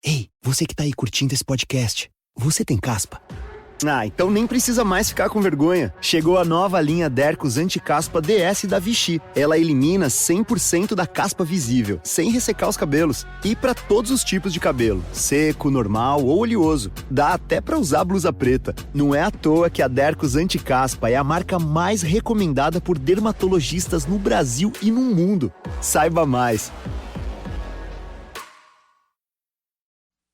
Ei, você que tá aí curtindo esse podcast, você tem caspa? Ah, então nem precisa mais ficar com vergonha. Chegou a nova linha Dercos Anti-Caspa DS da Vichy. Ela elimina 100% da caspa visível, sem ressecar os cabelos. E para todos os tipos de cabelo, seco, normal ou oleoso. Dá até para usar blusa preta. Não é à toa que a Dercos Anti-Caspa é a marca mais recomendada por dermatologistas no Brasil e no mundo. Saiba mais.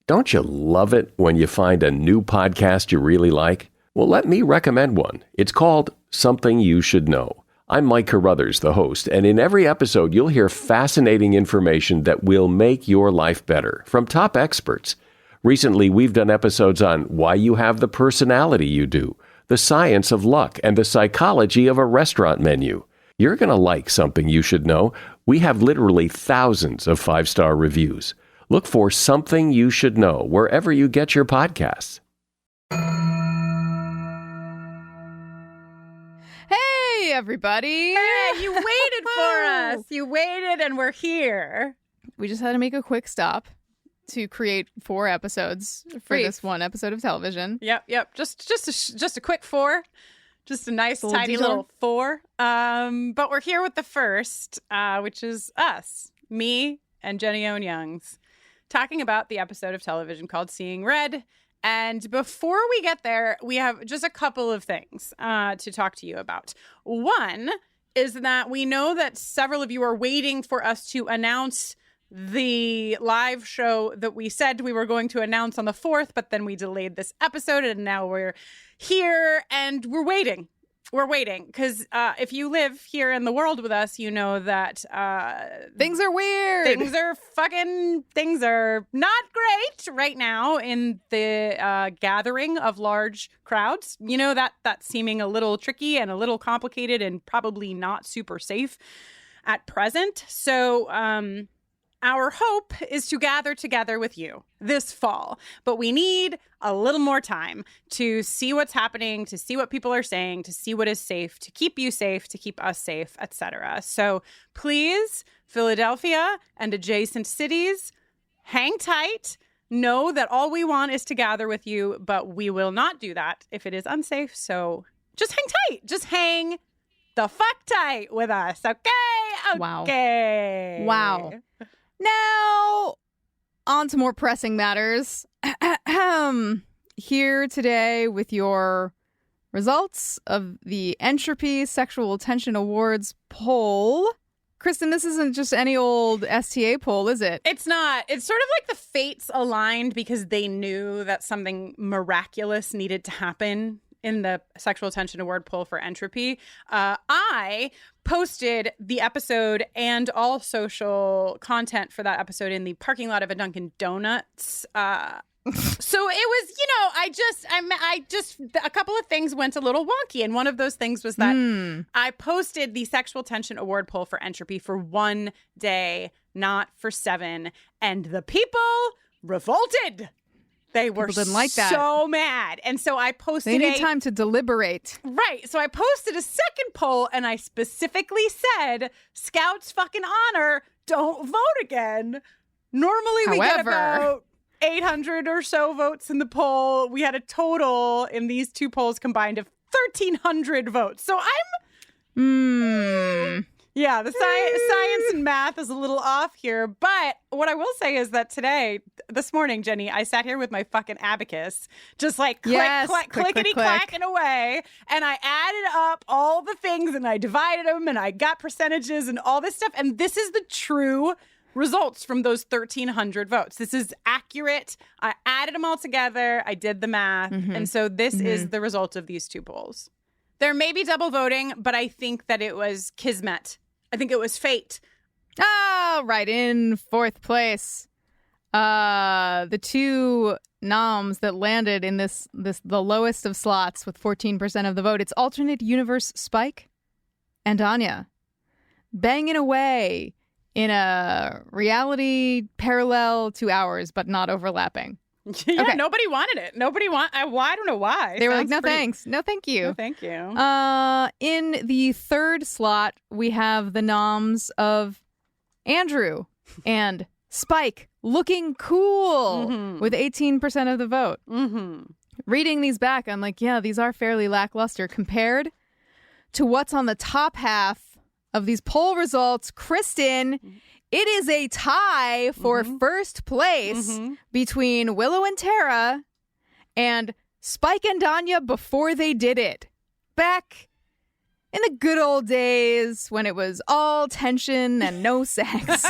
Don't you love it when you find a new podcast you really like? Well, let me recommend one. It's called Something You Should Know. I'm Mike Carruthers, the host, and in every episode, you'll hear fascinating information that will make your life better from top experts. Recently, we've done episodes on why you have the personality you do, the science of luck, and the psychology of a restaurant menu. You're going to like Something You Should Know. We have literally thousands of 5-star reviews. Look for Something You Should Know wherever you get your podcasts. Hey, everybody. Hey, you waited for us. You waited and we're here. We just had to make a quick stop to create 4 episodes for this one episode of television. Yep. Just a quick 4. Just a nice, tiny little 4. But we're here with the first, which is us, me and Jenny Owen Youngs, talking about the episode of television called Seeing Red. And before we get there, we have just a couple of things to talk to you about. One is that we know that several of you are waiting for us to announce the live show that we said we were going to announce on the 4th, but then we delayed this episode, and now we're here, and we're waiting. We're waiting, because if you live here in the world with us, you know that things are weird. Things are not great right now in the gathering of large crowds. You know, that seeming a little tricky and a little complicated and probably not super safe at present. So our hope is to gather together with you this fall, but we need a little more time to see what's happening, to see what people are saying, to see what is safe, to keep you safe, to keep us safe, etc. So please, Philadelphia and adjacent cities, hang tight. Know that all we want is to gather with you, but we will not do that if it is unsafe. So just hang tight. Just hang the fuck tight with us, okay? Okay. Wow. Now, on to more pressing matters. Here today with your results of the Entropy Sexual Attention Awards poll. Kristen, this isn't just any old STA poll, is it? It's not. It's sort of like the fates aligned because they knew that something miraculous needed to happen in the Sexual Attention Award poll for Entropy. I posted the episode and all social content for that episode in the parking lot of a Dunkin' Donuts. So it was, I just a couple of things went a little wonky. And one of those things was that I posted the Sexual Attention Award poll for Entropy for 1 day, not for 7. And the people revolted. They were didn't like that. So mad. And so I posted They need time to deliberate. Right. So I posted a second poll and I specifically said, Scouts fucking honor, don't vote again. Normally we get about 800 or so votes in the poll. We had a total in these 2 polls combined of 1,300 votes. So I'm... Yeah, the science and math is a little off here. But what I will say is that this morning, Jenny, I sat here with my fucking abacus, just like clickety-clacking away. And I added up all the things and I divided them and I got percentages and all this stuff. And this is the true results from those 1,300 votes. This is accurate. I added them all together. I did the math. And so this is the result of these 2 polls. There may be double voting, but I think that it was kismet. I think it was fate. Right in 4th place. The 2 noms that landed in this the lowest of slots with 14% of the vote. It's Alternate Universe Spike and ANYA. Banging away in a reality parallel to ours, but not overlapping. Yeah, okay. Nobody wanted it. I don't know why. They were like, no thanks. No, thank you. No, thank you. In the 3rd slot, we have the noms of Andrew and Spike looking cool with 18% of the vote. Reading these back, I'm like, yeah, these are fairly lackluster compared to what's on the top half of these poll results. Kristine, it is a tie for first place between Willow and Tara and Spike and Anya before they did it. Back in the good old days when it was all tension and no sex.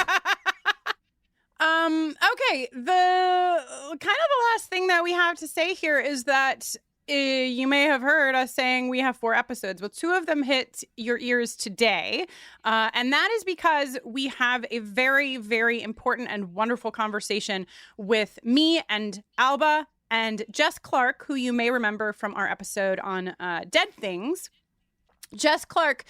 Okay, the kind of the last thing that we have to say here is that you may have heard us saying we have 4 episodes. Well, 2 of them hit your ears today. And that is because we have a very, very important and wonderful conversation with me and Alba and Jess Clark, who you may remember from our episode on Dead Things. Jess Clark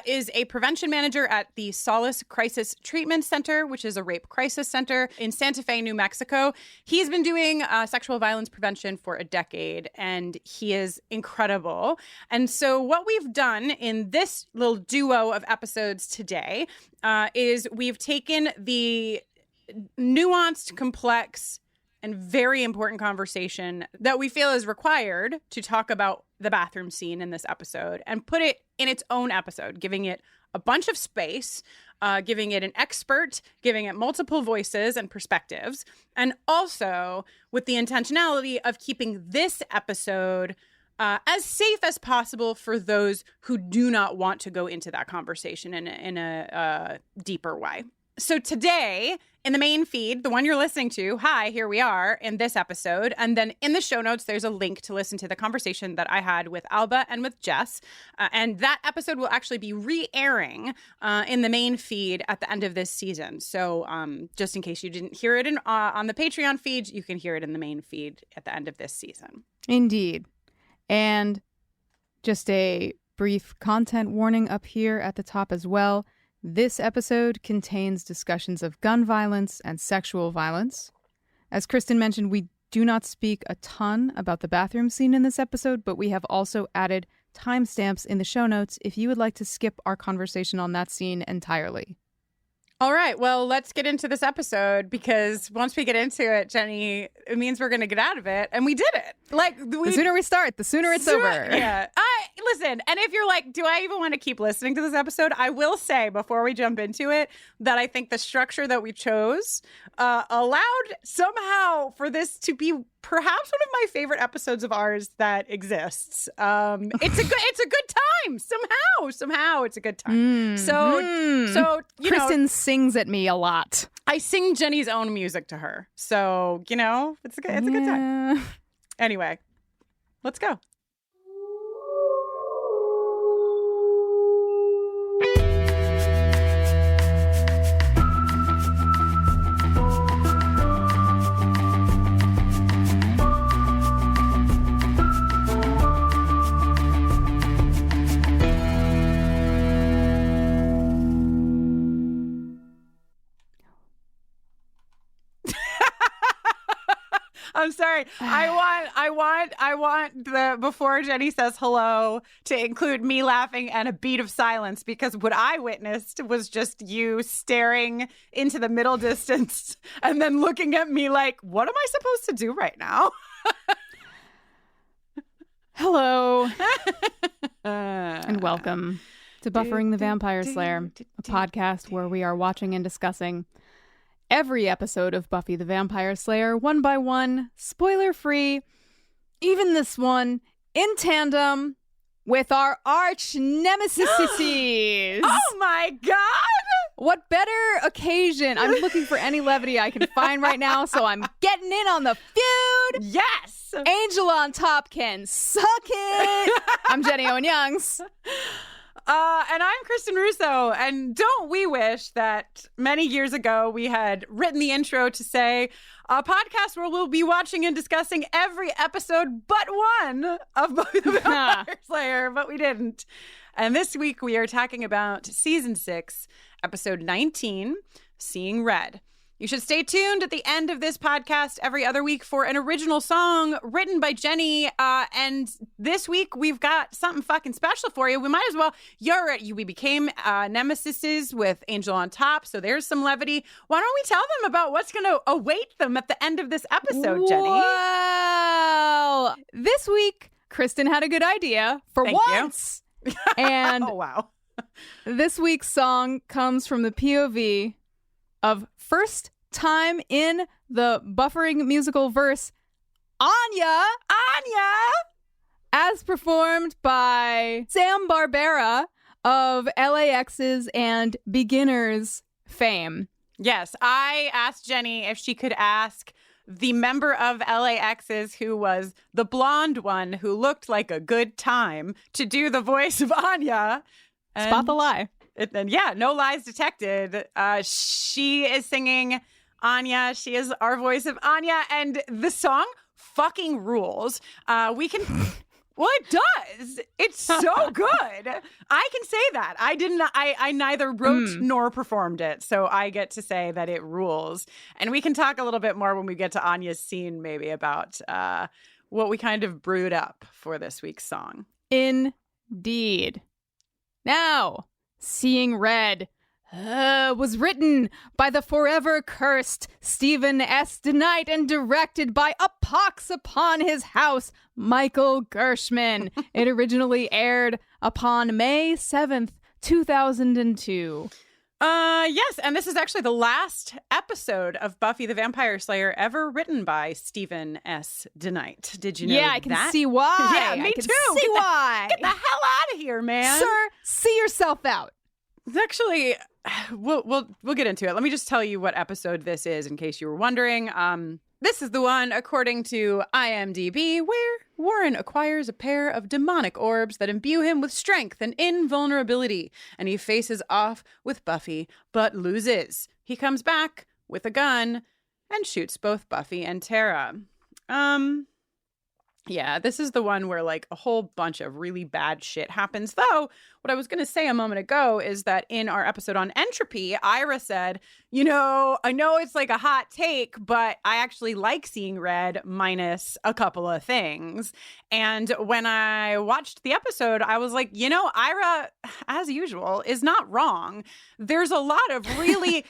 is a prevention manager at the Solace Crisis Treatment Center, which is a rape crisis center in Santa Fe, New Mexico. He's been doing sexual violence prevention for a decade, and he is incredible. And so what we've done in this little duo of episodes today is we've taken the nuanced, complex, and very important conversation that we feel is required to talk about the bathroom scene in this episode and put it in its own episode, giving it a bunch of space, giving it an expert, giving it multiple voices and perspectives, and also with the intentionality of keeping this episode as safe as possible for those who do not want to go into that conversation in a deeper way. So today, in the main feed, the one you're listening to, hi, here we are in this episode. And then in the show notes, there's a link to listen to the conversation that I had with Alba and with Jess. And that episode will actually be re-airing in the main feed at the end of this season. So just in case you didn't hear it on the Patreon feed, you can hear it in the main feed at the end of this season. Indeed. And just a brief content warning up here at the top as well. This episode contains discussions of gun violence and sexual violence. As Kristine mentioned, we do not speak a ton about the bathroom scene in this episode, but we have also added timestamps in the show notes if you would like to skip our conversation on that scene entirely. All right, well, let's get into this episode because once we get into it, Jenny, it means we're going to get out of it, and we did it. The sooner we start, the sooner it's over. Yeah. Listen, and if you're like, do I even want to keep listening to this episode? I will say before we jump into it that I think the structure that we chose allowed somehow for this to be perhaps one of my favorite episodes of ours that exists. It's a good time. Somehow it's a good time. So you Kristine know, sings at me a lot. I sing Jenny's own music to her. So, you know, it's a good time. Anyway, let's go. I'm sorry. I want the before Jenny says hello to include me laughing and a beat of silence because what I witnessed was just you staring into the middle distance and then looking at me like, what am I supposed to do right now? Hello. And welcome to Buffering the Vampire Slayer, a podcast where we are watching and discussing every episode of Buffy the Vampire Slayer, one by one, spoiler-free, even this one, in tandem with our arch nemesis. Oh my God! What better occasion? I'm looking for any levity I can find right now, so I'm getting in on the feud. Yes! Angel on top can suck it. I'm Jenny Owen Youngs. And I'm Kristin Russo, and don't we wish that many years ago we had written the intro to say a podcast where we'll be watching and discussing every episode but one of Buffy the Vampire Slayer, but we didn't. And this week we are talking about Season 6, Episode 19, Seeing Red. You should stay tuned at the end of this podcast every other week for an original song written by Jenny. And this week, we've got something fucking special for you. We might as well. We became nemesises with Angel on top, so there's some levity. Why don't we tell them about what's going to await them at the end of this episode, Jenny? Wow. This week, Kristen had a good idea for once. And oh, wow. This week's song comes from the POV of first time in the buffering musical verse, ANYA, as performed by BARBERA of LAX's and Beginners fame. Yes, I asked Jenny if she could ask the member of LAX's who was the blonde one who looked like a good time to do the voice of ANYA. Spot the lie. And yeah, no lies detected. She is singing ANYA. She is our voice of ANYA. And the song fucking rules. We can... Well, it does. It's so good. I can say that. I neither wrote nor performed it. So I get to say that it rules. And we can talk a little bit more when we get to Anya's scene, maybe, about what we kind of brewed up for this week's song. Indeed. Now, Seeing Red was written by the forever cursed Stephen S. DeKnight and directed by a pox upon his house, Michael Gershman. It originally aired upon May 7th, 2002. Yes, and this is actually the last episode of Buffy the Vampire Slayer ever written by Stephen S. DeKnight. Did you know that? Yeah, I can see why. Yeah, me I can too. See why. Get the hell out of here, man. Sir, see yourself out. It's actually, we'll get into it. Let me just tell you what episode this is in case you were wondering. This is the one, according to IMDb, where Warren acquires a pair of demonic orbs that imbue him with strength and invulnerability, and he faces off with Buffy, but loses. He comes back with a gun and shoots both Buffy and Tara. Yeah, this is the one where, like, a whole bunch of really bad shit happens. Though, what I was going to say a moment ago is that in our episode on entropy, Ira said, you know, I know it's like a hot take, but I actually like Seeing Red minus a couple of things. And when I watched the episode, I was like, you know, Ira, as usual, is not wrong. There's a lot of really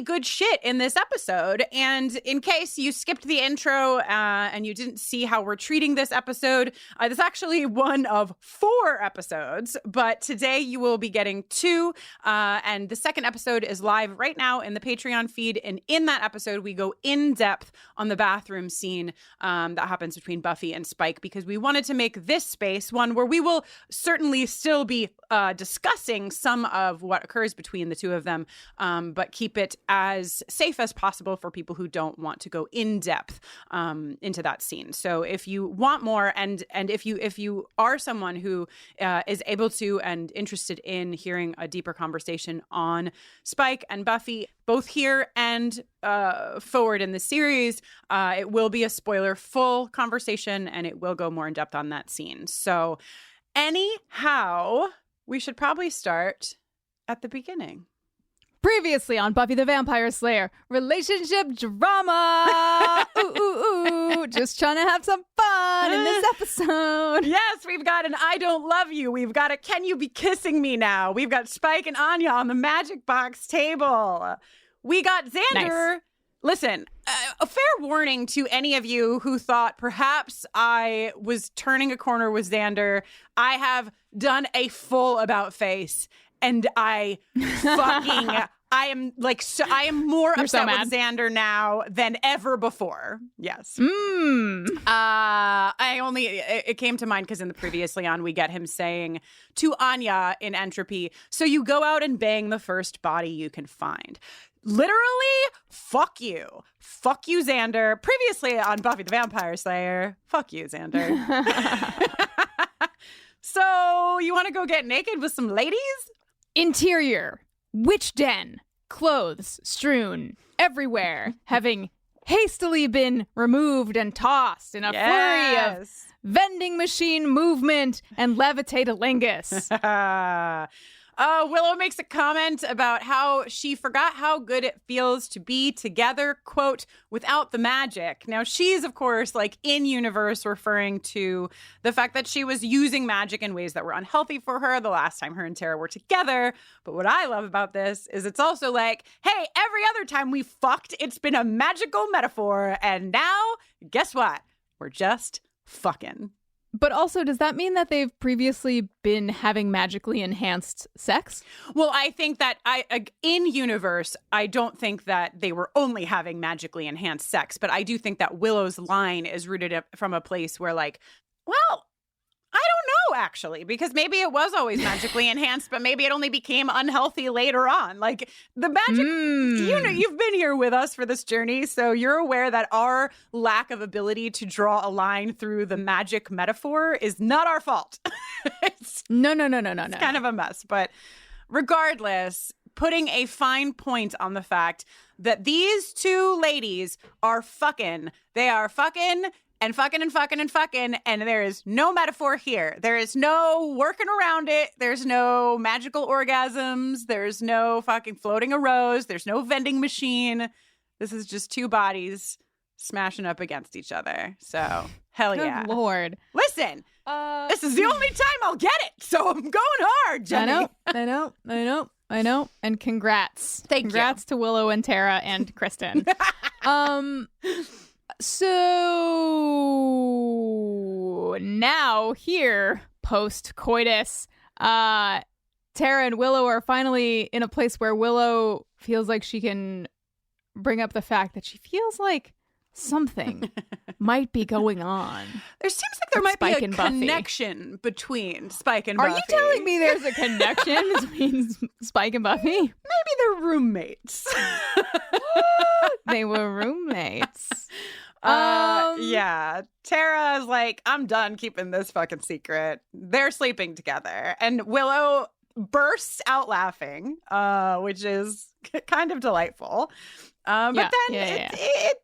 good shit in this episode. And in case you skipped the intro and you didn't see how we're treating this episode, this is actually one of 4 episodes, but today you will be getting 2. And the second episode is live right now in the Patreon feed. And in that episode, we go in depth on the bathroom scene that happens between Buffy and Spike, because we wanted to make this space one where we will certainly still be discussing some of what occurs between the two of them, but keep it as safe as possible for people who don't want to go in depth into that scene. So if you want more, and if you are someone who is able to and interested in hearing a deeper conversation on Spike and Buffy, both here and forward in the series, it will be a spoiler-full conversation, and it will go more in depth on that scene. So anyhow, we should probably start at the beginning. Previously on Buffy the Vampire Slayer, relationship drama. Ooh. Just trying to have some fun in this episode. Yes, we've got an I don't love you. We've got a can you be kissing me now. We've got Spike and Anya on the magic box table. We got Xander. Nice. Listen, a fair warning to any of you who thought perhaps I was turning a corner with Xander. I have done a full about face. And I am more upset with Xander now than ever before. Yes. It came to mind because in the previously on, we get him saying to Anya in Entropy, so you go out and bang the first body you can find. Literally, fuck you. Fuck you, Xander. Previously on Buffy the Vampire Slayer, fuck you, Xander. So you want to go get naked with some ladies? Interior, witch den, clothes strewn everywhere, having hastily been removed and tossed in a flurry of vending machine movement and levitatalingus. Willow makes a comment about how she forgot how good it feels to be together, quote, without the magic. Now, she's, of course, like in universe referring to the fact that she was using magic in ways that were unhealthy for her the last time her and Tara were together. But what I love about this is it's also like, hey, every other time we fucked, it's been a magical metaphor. And now, guess what? We're just fucking. But also, does that mean that they've previously been having magically enhanced sex? Well, I think that in universe, I don't think that they were only having magically enhanced sex, but I do think that Willow's line is rooted from a place where, like, well, I don't know, actually, because maybe it was always magically enhanced, but maybe it only became unhealthy later on. Like, the magic, you know, you've been here with us for this journey, so you're aware that our lack of ability to draw a line through the magic metaphor is not our fault. No. It's kind of a mess, but regardless, putting a fine point on the fact that these two ladies are fucking. They are fucking and fucking and fucking and fucking, and there is no metaphor here. There is no working around it. There's no magical orgasms. There's no fucking floating a rose. There's no vending machine. This is just two bodies smashing up against each other. So, hell yeah. Good Lord. Listen, this is the only time I'll get it, so I'm going hard, Jenny. I know. And congrats. Congrats to Willow and Tara and Kristen. So now here, post-coitus, Tara and Willow are finally in a place where Willow feels like she can bring up the fact that she feels like something might be going on. There seems like there might Spike be a and Buffy. Connection between Spike and Buffy. Are you telling me there's a connection between Spike and Buffy? Maybe they're roommates. They were roommates. Yeah. Tara's like, I'm done keeping this fucking secret. They're sleeping together. And Willow bursts out laughing, which is kind of delightful. But then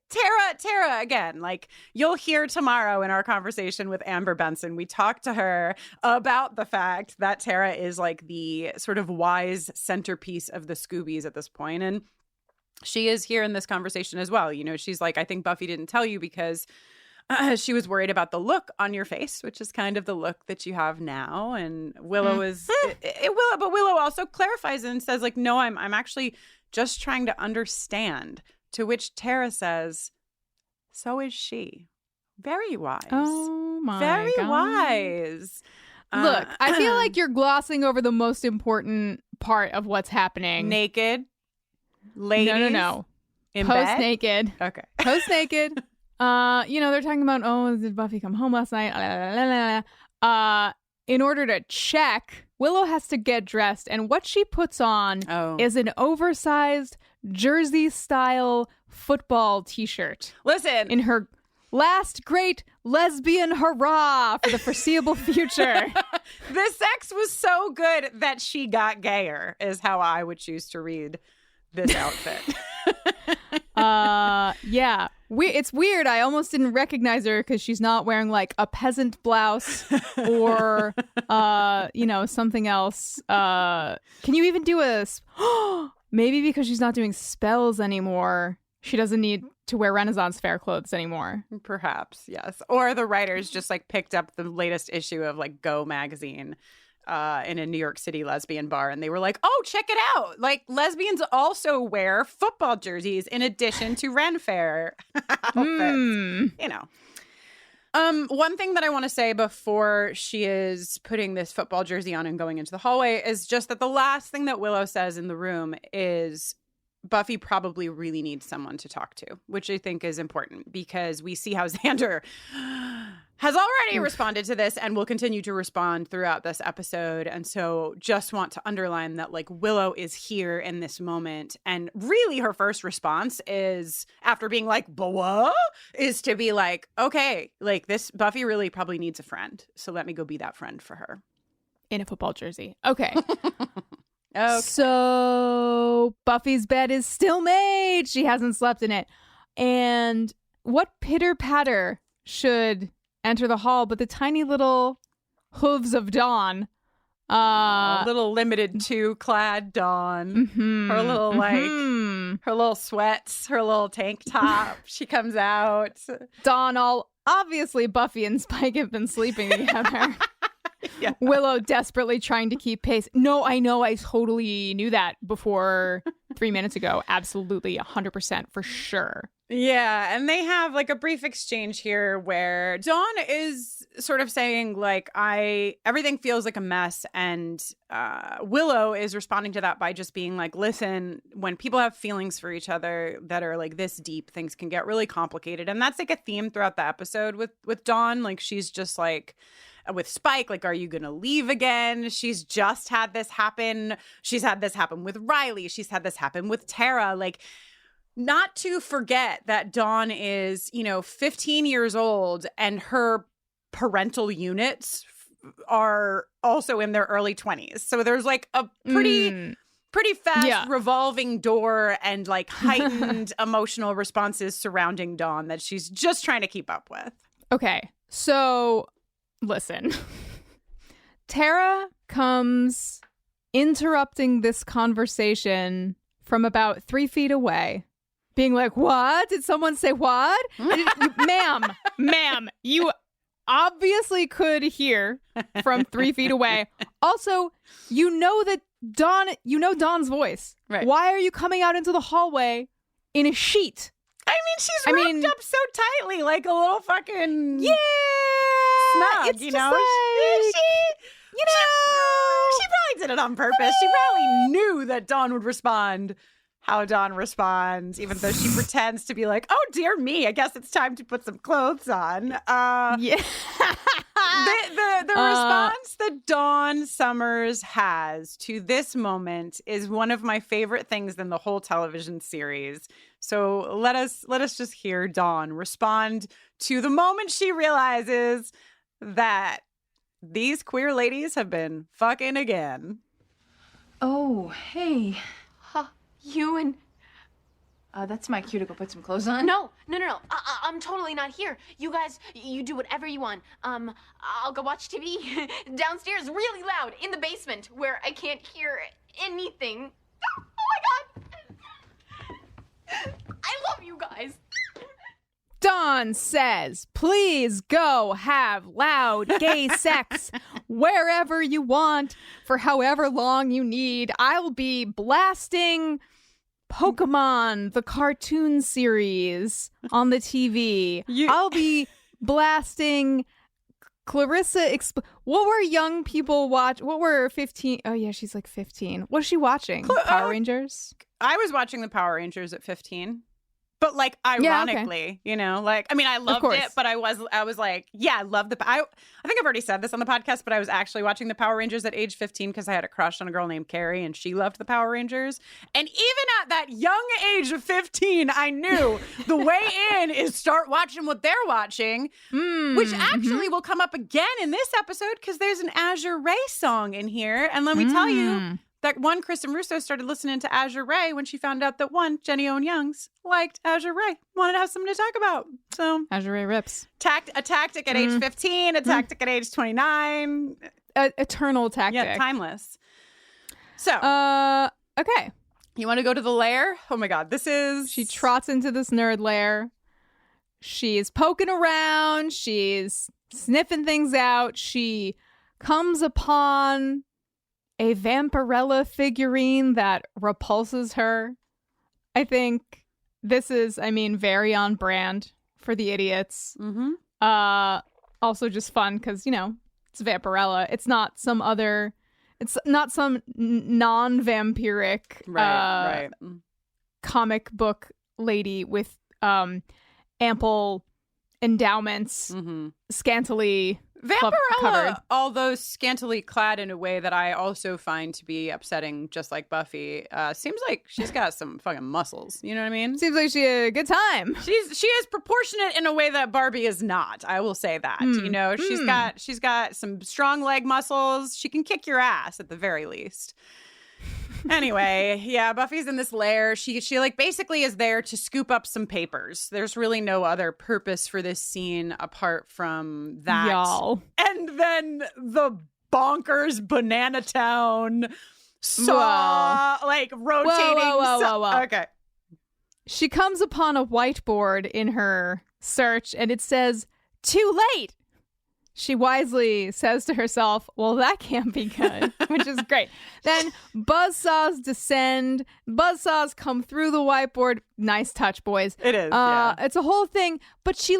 Tara, again, like you'll hear tomorrow in our conversation with Amber Benson, we talked to her about the fact that Tara is like the sort of wise centerpiece of the Scoobies at this point. And she is here in this conversation as well. You know, she's like, I think Buffy didn't tell you because she was worried about the look on your face, which is kind of the look that you have now. And Willow but Willow also clarifies and says like, no, I'm actually just trying to understand, to which Tara says, so is she. Very wise. Oh my Very God. wise. Look, I feel like you're glossing over the most important part of what's happening. Naked. Ladies. No. In Post-naked. bed? Okay. Post-naked. They're talking about, did Buffy come home last night? In order to check, Willow has to get dressed, and what she puts on is an oversized Jersey-style football t-shirt. Listen. In her last great lesbian hurrah for the foreseeable future. The sex was so good that she got gayer, is how I would choose to read this outfit. Yeah. It's weird. I almost didn't recognize her because she's not wearing like a peasant blouse or, something else. Can you even do maybe because she's not doing spells anymore, she doesn't need to wear Renaissance fair clothes anymore. Perhaps, yes. Or the writers just like picked up the latest issue of like Go magazine in a New York City lesbian bar, and they were like, oh, check it out. Like, lesbians also wear football jerseys in addition to Ren Fair outfits. You know. One thing that I want to say before she is putting this football jersey on and going into the hallway is just that the last thing that Willow says in the room is Buffy probably really needs someone to talk to, which I think is important because we see how Xander has already responded to this and will continue to respond throughout this episode. And so just want to underline that like Willow is here in this moment. And really her first response is, after being like, but what? Is to be like, okay, like this Buffy really probably needs a friend. So let me go be that friend for her. In a football jersey. Okay. Okay. So Buffy's bed is still made. She hasn't slept in it. And what pitter patter should enter the hall but the tiny little hooves of dawn A little limited to clad Dawn. Her little her little sweats, her little tank top. She comes out. Dawn, obviously Buffy and Spike have been sleeping together. Yeah. Willow desperately trying to keep pace. No, I know. I totally knew that before 3 minutes ago. Absolutely, 100% for sure. Yeah, and they have like a brief exchange here where Dawn is sort of saying like, everything feels like a mess, and Willow is responding to that by just being like, listen, when people have feelings for each other that are like this deep, things can get really complicated. And that's like a theme throughout the episode with Dawn. Like, she's just like, with Spike, like, are you gonna leave again? She's just had this happen. She's had this happen with Riley. She's had this happen with Tara. Like, not to forget that Dawn is, 15 years old, and her parental units are also in their early 20s. So there's like a pretty fast revolving door and like heightened emotional responses surrounding Dawn that she's just trying to keep up with. Okay, so listen. Tara comes interrupting this conversation from about 3 feet away, being like, what? Did someone say what? Ma'am, you obviously could hear from 3 feet away. Also, you know Dawn's voice. Right. Why are you coming out into the hallway in a sheet? I mean, she's wrapped up so tightly, like a little fucking snug, it's just like, she probably did it on purpose. She probably knew that Dawn would respond how Dawn responds, even though she pretends to be like, oh, dear me, I guess it's time to put some clothes on. The response that Dawn Summers has to this moment is one of my favorite things in the whole television series. So let us just hear Dawn respond to the moment she realizes that these queer ladies have been fucking again. Oh, hey. You and... that's my cue to go put some clothes on. No. I'm totally not here. You guys, you do whatever you want. I'll go watch TV downstairs really loud in the basement where I can't hear anything. Oh my God. I love you guys. Dawn says, please go have loud gay sex wherever you want for however long you need. I'll be blasting Pokemon, the cartoon series on the TV. I'll be blasting Clarissa. What were young people watch? What were 15? Oh, yeah, she's like 15. What is she watching? Power Rangers? I was watching the Power Rangers at 15. But like, ironically, like, I mean, I loved it, but I was like, yeah, I love I think I've already said this on the podcast, but I was actually watching the Power Rangers at age 15 because I had a crush on a girl named Carrie, and she loved the Power Rangers. And even at that young age of 15, I knew the way in is start watching what they're watching, which actually will come up again in this episode because there's an Azure Ray song in here. And let me tell you, that one, Kristin Russo started listening to Azure Ray when she found out that one, Jenny Owen Youngs liked Azure Ray, wanted to have something to talk about. So Azure Ray rips. A tactic at age 15, a tactic at age 29. Eternal tactic. Yeah, timeless. So, okay. You want to go to the lair? Oh my God, she trots into this nerd lair. She's poking around. She's sniffing things out. She comes upon a Vampirella figurine that repulses her. I think this is, very on brand for the idiots. Also just fun because, it's Vampirella. It's not some non-vampiric right. comic book lady with ample endowments, scantily Vampirella, although scantily clad in a way that I also find to be upsetting, just like Buffy, seems like she's got some fucking muscles. You know what I mean? Seems like she had a good time. She is proportionate in a way that Barbie is not. I will say that. She's got some strong leg muscles. She can kick your ass at the very least. Anyway, yeah, Buffy's in this lair. She like basically is there to scoop up some papers. There's really no other purpose for this scene apart from that. Y'all. And then the bonkers Banana Town saw, like rotating. Whoa. Okay. She comes upon a whiteboard in her search and it says, "Too late." She wisely says to herself, well, that can't be good, which is great. Then buzzsaws descend. Buzzsaws come through the whiteboard. Nice touch, boys. It is, yeah. It's a whole thing. But she,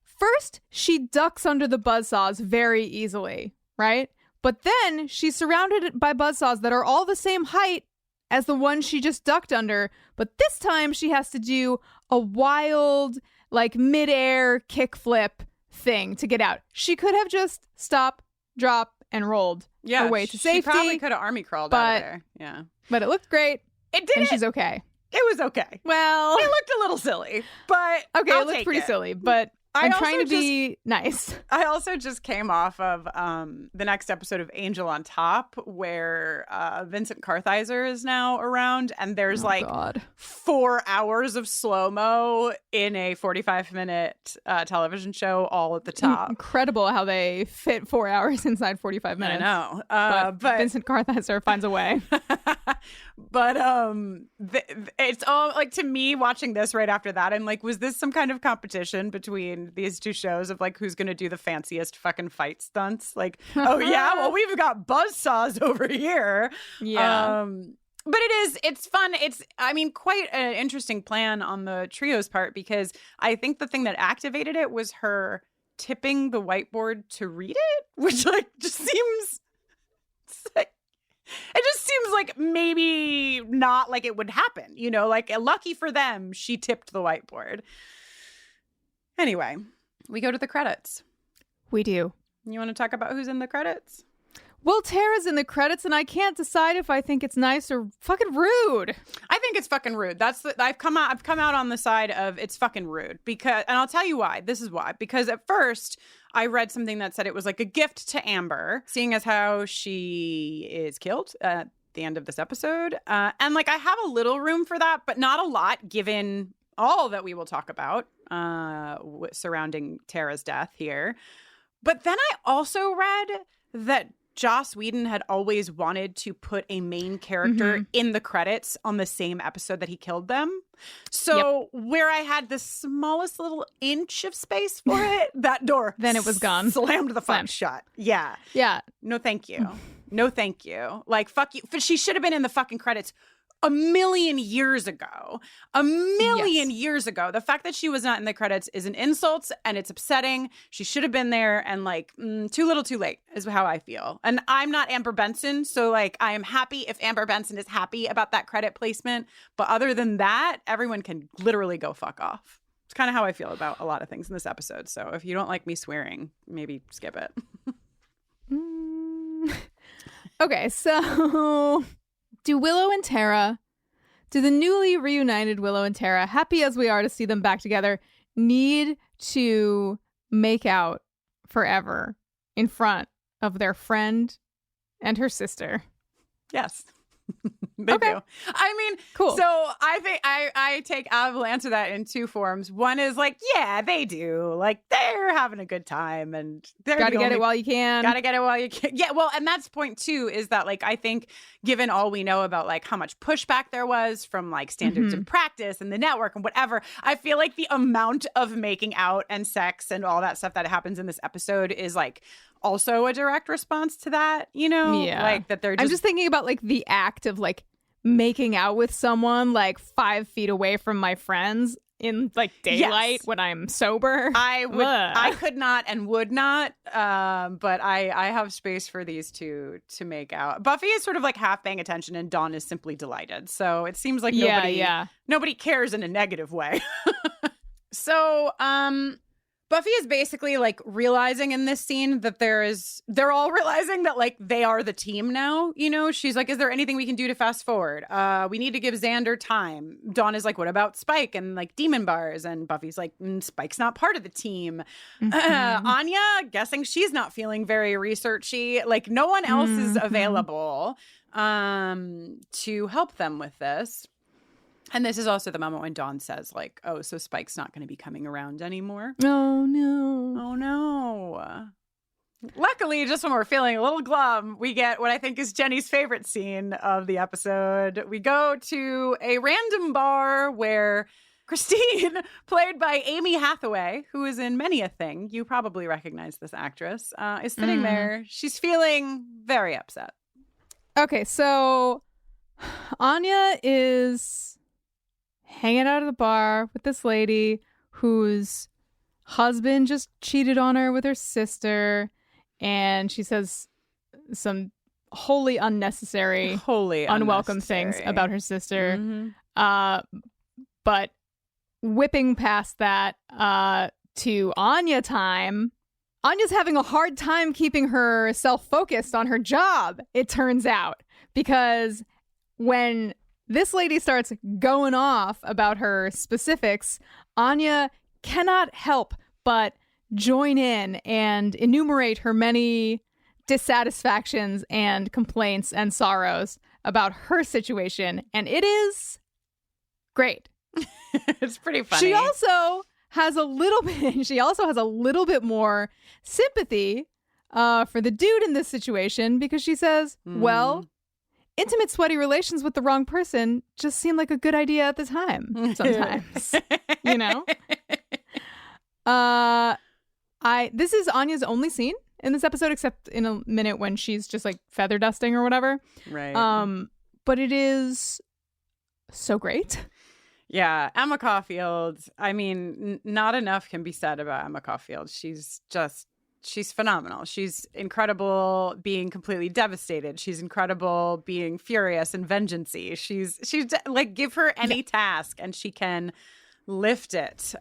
first, she ducks under the buzzsaws very easily, right? But then she's surrounded by buzzsaws that are all the same height as the one she just ducked under. But this time she has to do a wild, midair kickflip thing to get out. She could have just stopped, dropped, and rolled her way to safety. She probably could have army crawled out of there. Yeah. But it looked great. It did. And she's okay. It was okay. Well, it looked a little silly, but okay, it looked pretty silly, but I'm trying to be nice. I also just came off of the next episode of Angel on Top, where Vincent Kartheiser is now around, and there's 4 hours of slow-mo in a 45-minute television show all at the top. Incredible how they fit 4 hours inside 45 minutes. I know. But Vincent Kartheiser finds a way. But it's all, to me, watching this right after that, I'm like, was this some kind of competition between these two shows of who's gonna do the fanciest fucking fight stunts? Oh yeah, well, we've got buzzsaws over here. Yeah. But it's fun. It's quite an interesting plan on the trio's part, because I think the thing that activated it was her tipping the whiteboard to read it, which just seems it just seems like maybe not like it would happen, lucky for them, she tipped the whiteboard. Anyway, we go to the credits. We do. You want to talk about who's in the credits? Well, Tara's in the credits, and I can't decide if I think it's nice or fucking rude. I think it's fucking rude. I've come out on the side of it's fucking rude, and I'll tell you why. This is why. Because at first I read something that said it was a gift to Amber, seeing as how she is killed at the end of this episode. And I have a little room for that, but not a lot, given all that we will talk about surrounding Tara's death here. But then I also read that Joss Whedon had always wanted to put a main character in the credits on the same episode that he killed them. So where I had the smallest little inch of space for it, that door then it was gone. Slammed the fuck shut. Yeah. Yeah. No, thank you. No, thank you. Fuck you. She should have been in the fucking credits a million years ago. Years ago. The fact that she was not in the credits is an insult, and it's upsetting. She should have been there, and too little too late is how I feel. And I'm not Amber Benson, so I am happy if Amber Benson is happy about that credit placement. But other than that, everyone can literally go fuck off. It's kind of how I feel about a lot of things in this episode. So if you don't like me swearing, maybe skip it. Okay, so do the newly reunited Willow and Tara, happy as we are to see them back together, need to make out forever in front of their friend and her sister? Yes. They do. Cool. So I think I will answer that in two forms. One is yeah, they do. They're having a good time, and they're gotta get it while you can. Gotta get it while you can. Yeah, well, and that's point two, is that I think given all we know about how much pushback there was from standards and practice and the network and whatever, I feel the amount of making out and sex and all that stuff that happens in this episode is also a direct response to that, Yeah. That they're just... I'm just thinking about the act of making out with someone 5 feet away from my friends in daylight when I'm sober. I could not and would not, but I have space for these two to make out. Buffy is sort of half paying attention, and Dawn is simply delighted. So it seems like nobody cares in a negative way. So Buffy is basically realizing in this scene that they're all realizing that they are the team now. She's is there anything we can do to fast forward? We need to give Xander time. Dawn is what about Spike and demon bars? And Buffy's Spike's not part of the team. Anya, guessing she's not feeling very researchy. No one else is available to help them with this. And this is also the moment when Dawn says, oh, so Spike's not going to be coming around anymore. Oh, no. Oh, no. Luckily, just when we're feeling a little glum, we get what I think is Jenny's favorite scene of the episode. We go to a random bar where Kristine, played by Amy Hathaway, who is in many a thing, you probably recognize this actress, is sitting there. She's feeling very upset. Okay, so Anya is hanging out at the bar with this lady whose husband just cheated on her with her sister, and she says some wholly unnecessary, unwelcome things about her sister. But whipping past that to Anya time, Anya's having a hard time keeping herself focused on her job, it turns out, because when this lady starts going off about her specifics, Anya cannot help but join in and enumerate her many dissatisfactions and complaints and sorrows about her situation, and it is great. It's pretty funny. She also has a little bit more sympathy for the dude in this situation, because she says, well, intimate sweaty relations with the wrong person just seem like a good idea at the time sometimes. You know? This is Anya's only scene in this episode, except in a minute when she's just like feather dusting or whatever. Right. But it is so great. Yeah, Emma Caulfield. I mean, not enough can be said about Emma Caulfield. She's phenomenal. She's incredible being completely devastated. She's incredible being furious and vengeance-y. She's like, give her any task and she can lift it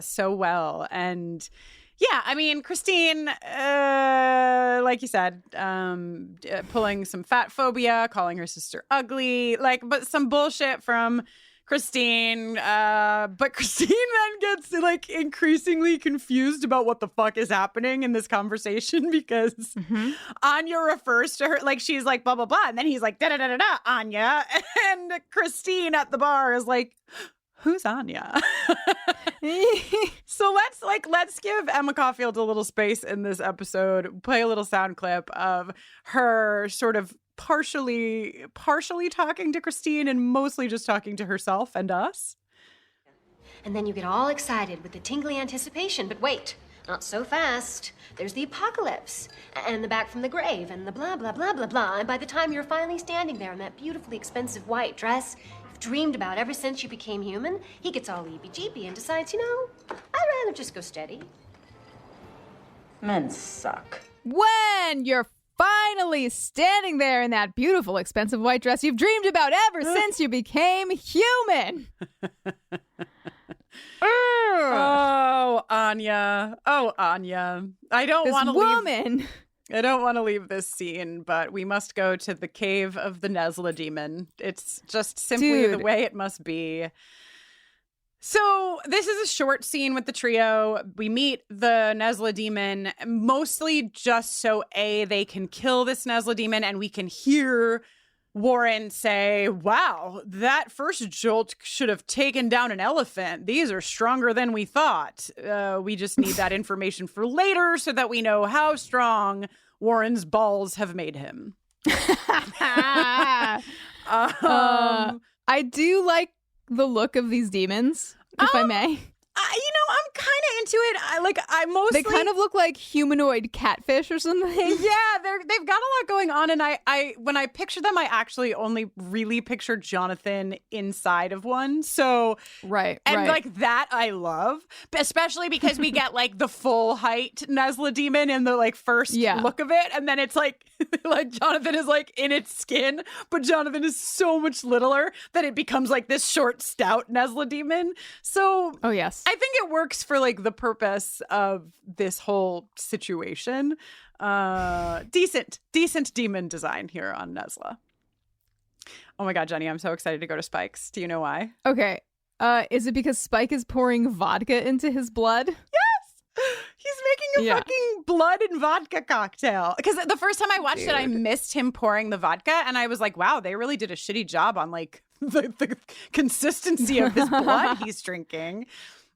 so well. And yeah, I mean, Kristine, like you said, pulling some fat phobia, calling her sister ugly, but some bullshit from Kristine, but Kristine then gets like increasingly confused about what the fuck is happening in this conversation, because Anya refers to her like she's like blah blah blah, and then he's like da da da da da Anya, and Kristine at the bar is like, who's Anya? So let's give Emma Caulfield a little space in this episode. Play a little sound clip of her sort of partially talking to Kristine and mostly just talking to herself and us. And then you get all excited with the tingly anticipation, but wait, not so fast. There's the apocalypse, and the back from the grave, and the blah, blah, blah, blah, blah. And by the time you're finally standing there in that beautifully expensive white dress you've dreamed about ever since you became human, he gets all eepy-jeepy and decides, I'd rather just go steady. Men suck. When you're finally standing there in that beautiful, expensive white dress you've dreamed about ever since you became human. Oh, Anya. I don't want to leave this scene, but we must go to the cave of the Nesla demon. It's just simply the way it must be. So this is a short scene with the trio. We meet the Nesla demon mostly just so they can kill this Nesla demon, and we can hear Warren say, wow, that first jolt should have taken down an elephant. These are stronger than we thought. We just need that information for later so that we know how strong Warren's balls have made him. I do like the look of these demons, if I may. I'm kind of into it. They kind of look like humanoid catfish or something. Yeah, they've got a lot going on, and I when I picture them, I actually only really picture Jonathan inside of one. So right, like that I love, especially because we get like the full height Nesla demon in the like first look of it, and then it's like Jonathan is like in its skin, but Jonathan is so much littler that it becomes like this short, stout Nesla demon. So yes. I think it works for like the purpose of this whole situation. Decent demon design here on Nesla. Oh my God, Jenny, I'm so excited to go to Spike's. Do you know why? Okay. Is it because Spike is pouring vodka into his blood? Yes! He's making a fucking blood and vodka cocktail. Because the first time I watched it, I missed him pouring the vodka, and I was like, wow, they really did a shitty job on like the consistency of this blood he's drinking.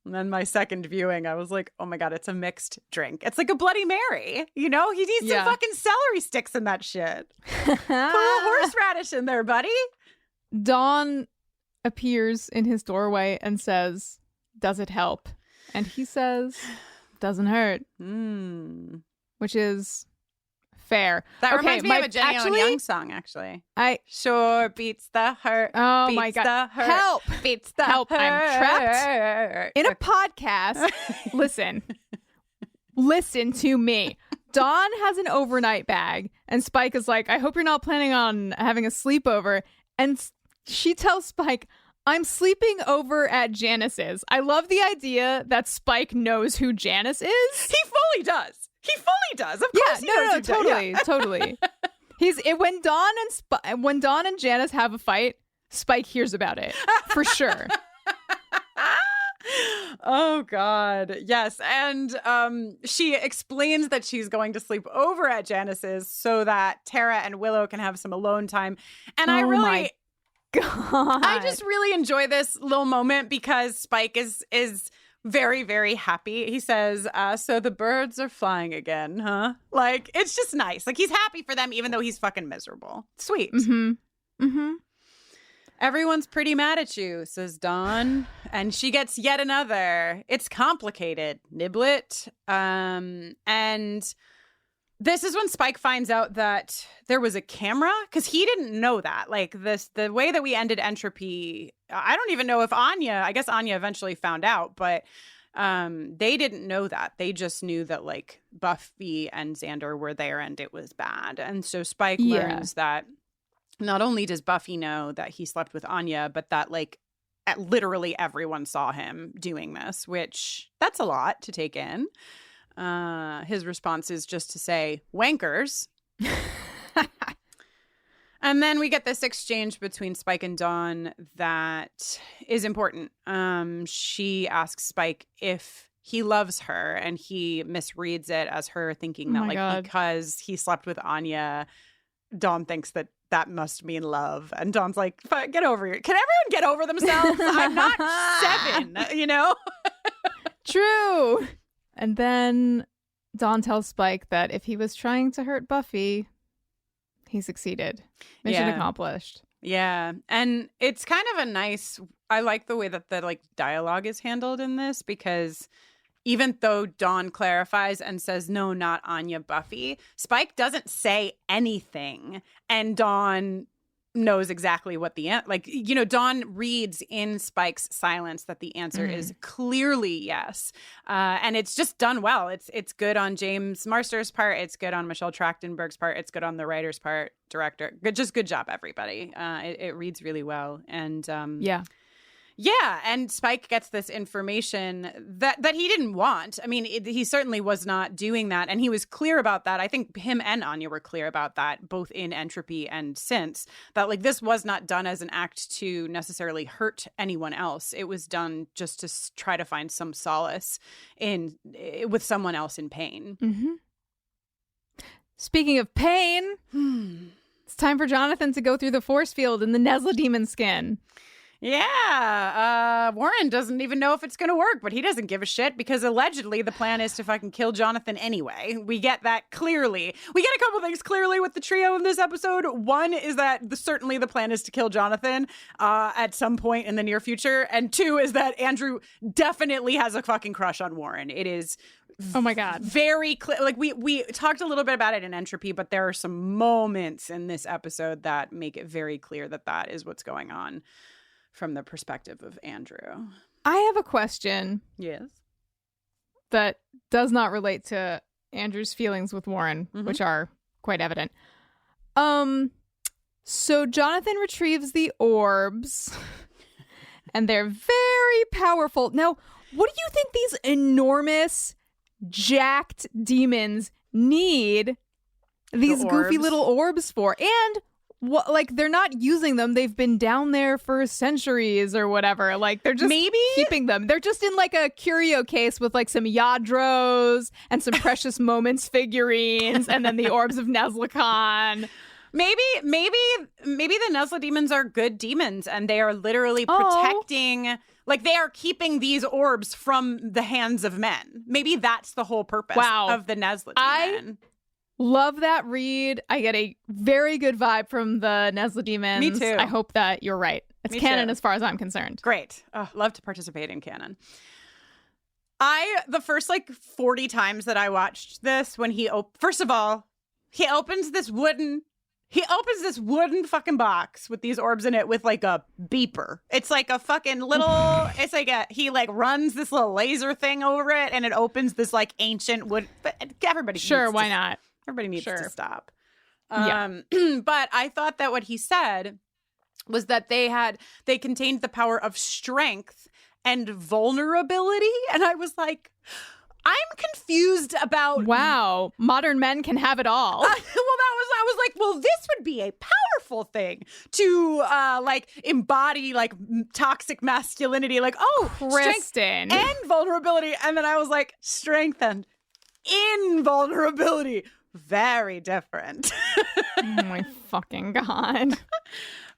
And then my second viewing, I was like, oh my God, it's a mixed drink. It's like a Bloody Mary. You know, he needs some fucking celery sticks in that shit. Put a little horseradish in there, buddy. Dawn appears in his doorway and says, does it help? And he says, doesn't hurt. Which is fair. That reminds me of a Jenny Owen Young song, actually. Sure beats the hurt. Oh beats my God. The hurt. Help. Beats the help. hurt. I'm trapped in a podcast. Listen to me. Dawn has an overnight bag, and Spike is like, I hope you're not planning on having a sleepover. And she tells Spike, I'm sleeping over at Janice's. I love the idea that Spike knows who Janice is. He fully does. Of course he knows who totally, totally. When Dawn and Janice have a fight, Spike hears about it for sure. Oh God, yes. And she explains that she's going to sleep over at Janice's so that Tara and Willow can have some alone time. And my God. I just really enjoy this little moment because Spike is very, very happy. He says, so the birds are flying again, huh? Like, it's just nice. Like, he's happy for them even though he's fucking miserable. Sweet. Everyone's pretty mad at you, says Dawn. And she gets yet another. It's complicated, Niblet. And this is when Spike finds out that there was a camera, because he didn't know that. Like, the way that we ended Entropy, I don't even know if ANYA, I guess ANYA eventually found out, but they didn't know that. They just knew that, like, Buffy and Xander were there and it was bad. And so Spike learns that not only does Buffy know that he slept with ANYA, but that, like, literally everyone saw him doing this, which that's a lot to take in. His response is just to say, wankers. And then we get this exchange between Spike and Dawn that is important. She asks Spike if he loves her, and he misreads it as her thinking that, because he slept with ANYA, Dawn thinks that must mean love. And Dawn's like, get over it. Can everyone get over themselves? I'm not 7, you know? True. And then Dawn tells Spike that if he was trying to hurt Buffy, he succeeded. Mission accomplished. Yeah. And it's kind of a nice, I like the way that the, like, dialogue is handled in this, because even though Dawn clarifies and says, no, not ANYA, Buffy, Spike doesn't say anything. And Dawn knows exactly what the like, you know, Dawn reads in Spike's silence that the answer is clearly yes, and it's just done well. It's good on James Marsters' part, it's good on Michelle Trachtenberg's part, it's good on the writer's part, director. Good job, everybody. It reads really well, and yeah, and Spike gets this information that he didn't want. I mean, he certainly was not doing that, and he was clear about that. I think him and ANYA were clear about that, both in Entropy and since, that, like, this was not done as an act to necessarily hurt anyone else. It was done just to try to find some solace with someone else in pain. Speaking of pain, it's time for Jonathan to go through the force field in the Nesla demon skin. Yeah, Warren doesn't even know if it's going to work, but he doesn't give a shit because allegedly the plan is to fucking kill Jonathan anyway. We get that clearly. We get a couple things clearly with the trio in this episode. One is that certainly the plan is to kill Jonathan at some point in the near future. And two is that Andrew definitely has a fucking crush on Warren. It is... Oh my God. Very clear. Like, we talked a little bit about it in Entropy, but there are some moments in this episode that make it very clear that that is what's going on from the perspective of Andrew. I have a question. Yes. That does not relate to Andrew's feelings with Warren, which are quite evident. So Jonathan retrieves the orbs, and they're very powerful. Now, what do you think these enormous, jacked demons need these goofy little orbs for? And what, like, they're not using them. They've been down there for centuries or whatever. Like, they're just keeping them. They're just in, like, a curio case with, like, some Yadros and some Precious Moments figurines and then the orbs of Nezlakon. Maybe the Nesla demons are good demons and they are literally protecting Like, they are keeping these orbs from the hands of men. Maybe that's the whole purpose of the Nesla demon. Love that read. I get a very good vibe from the Nesla demons. Me too. I hope that you're right. It's canon as far as I'm concerned. Great. Love to participate in canon. The first 40 times that I watched this, when first of all, he opens this wooden fucking box with these orbs in it with a beeper. It's like a fucking little, it's like he runs this little laser thing over it and it opens this ancient wood. But everybody why not? Everybody needs to stop. But I thought that what he said was that they contained the power of strength and vulnerability. And I was like, I'm confused about. Wow, modern men can have it all. I was like, well, this would be a powerful thing to embody toxic masculinity. Kristine. Strength and vulnerability. And then I was like, strength and invulnerability. Very different. Oh my fucking God.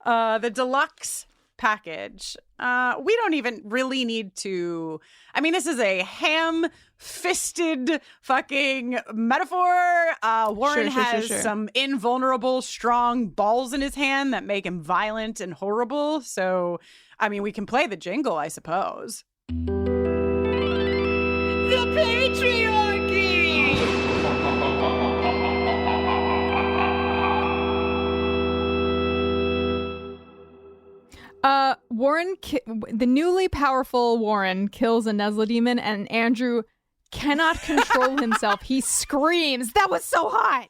The deluxe package. We don't even really need to. I mean, this is a ham-fisted fucking metaphor. Warren has some invulnerable, strong balls in his hand that make him violent and horrible. So, I mean, we can play the jingle, I suppose. The patriarchy! The newly powerful Warren kills a Nesla demon, and Andrew cannot control himself. He screams. That was so hot.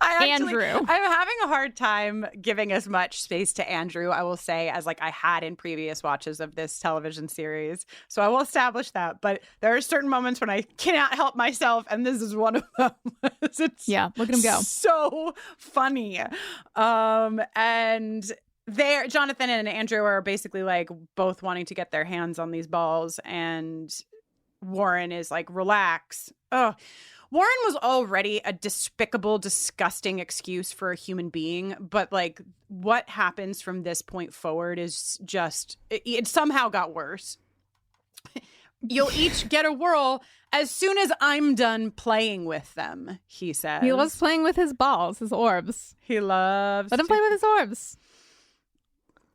Andrew. I'm having a hard time giving as much space to Andrew, I will say, as I had in previous watches of this television series. So I will establish that. But there are certain moments when I cannot help myself, and this is one of them. Look at him go. So funny. And Jonathan and Andrew are basically both wanting to get their hands on these balls, and Warren is relax. Warren was already a despicable, disgusting excuse for a human being, but what happens from this point forward is just, it somehow got worse. You'll each get a whirl as soon as I'm done playing with them, he says. He loves playing with his balls, his orbs. He loves. Let him play with his orbs.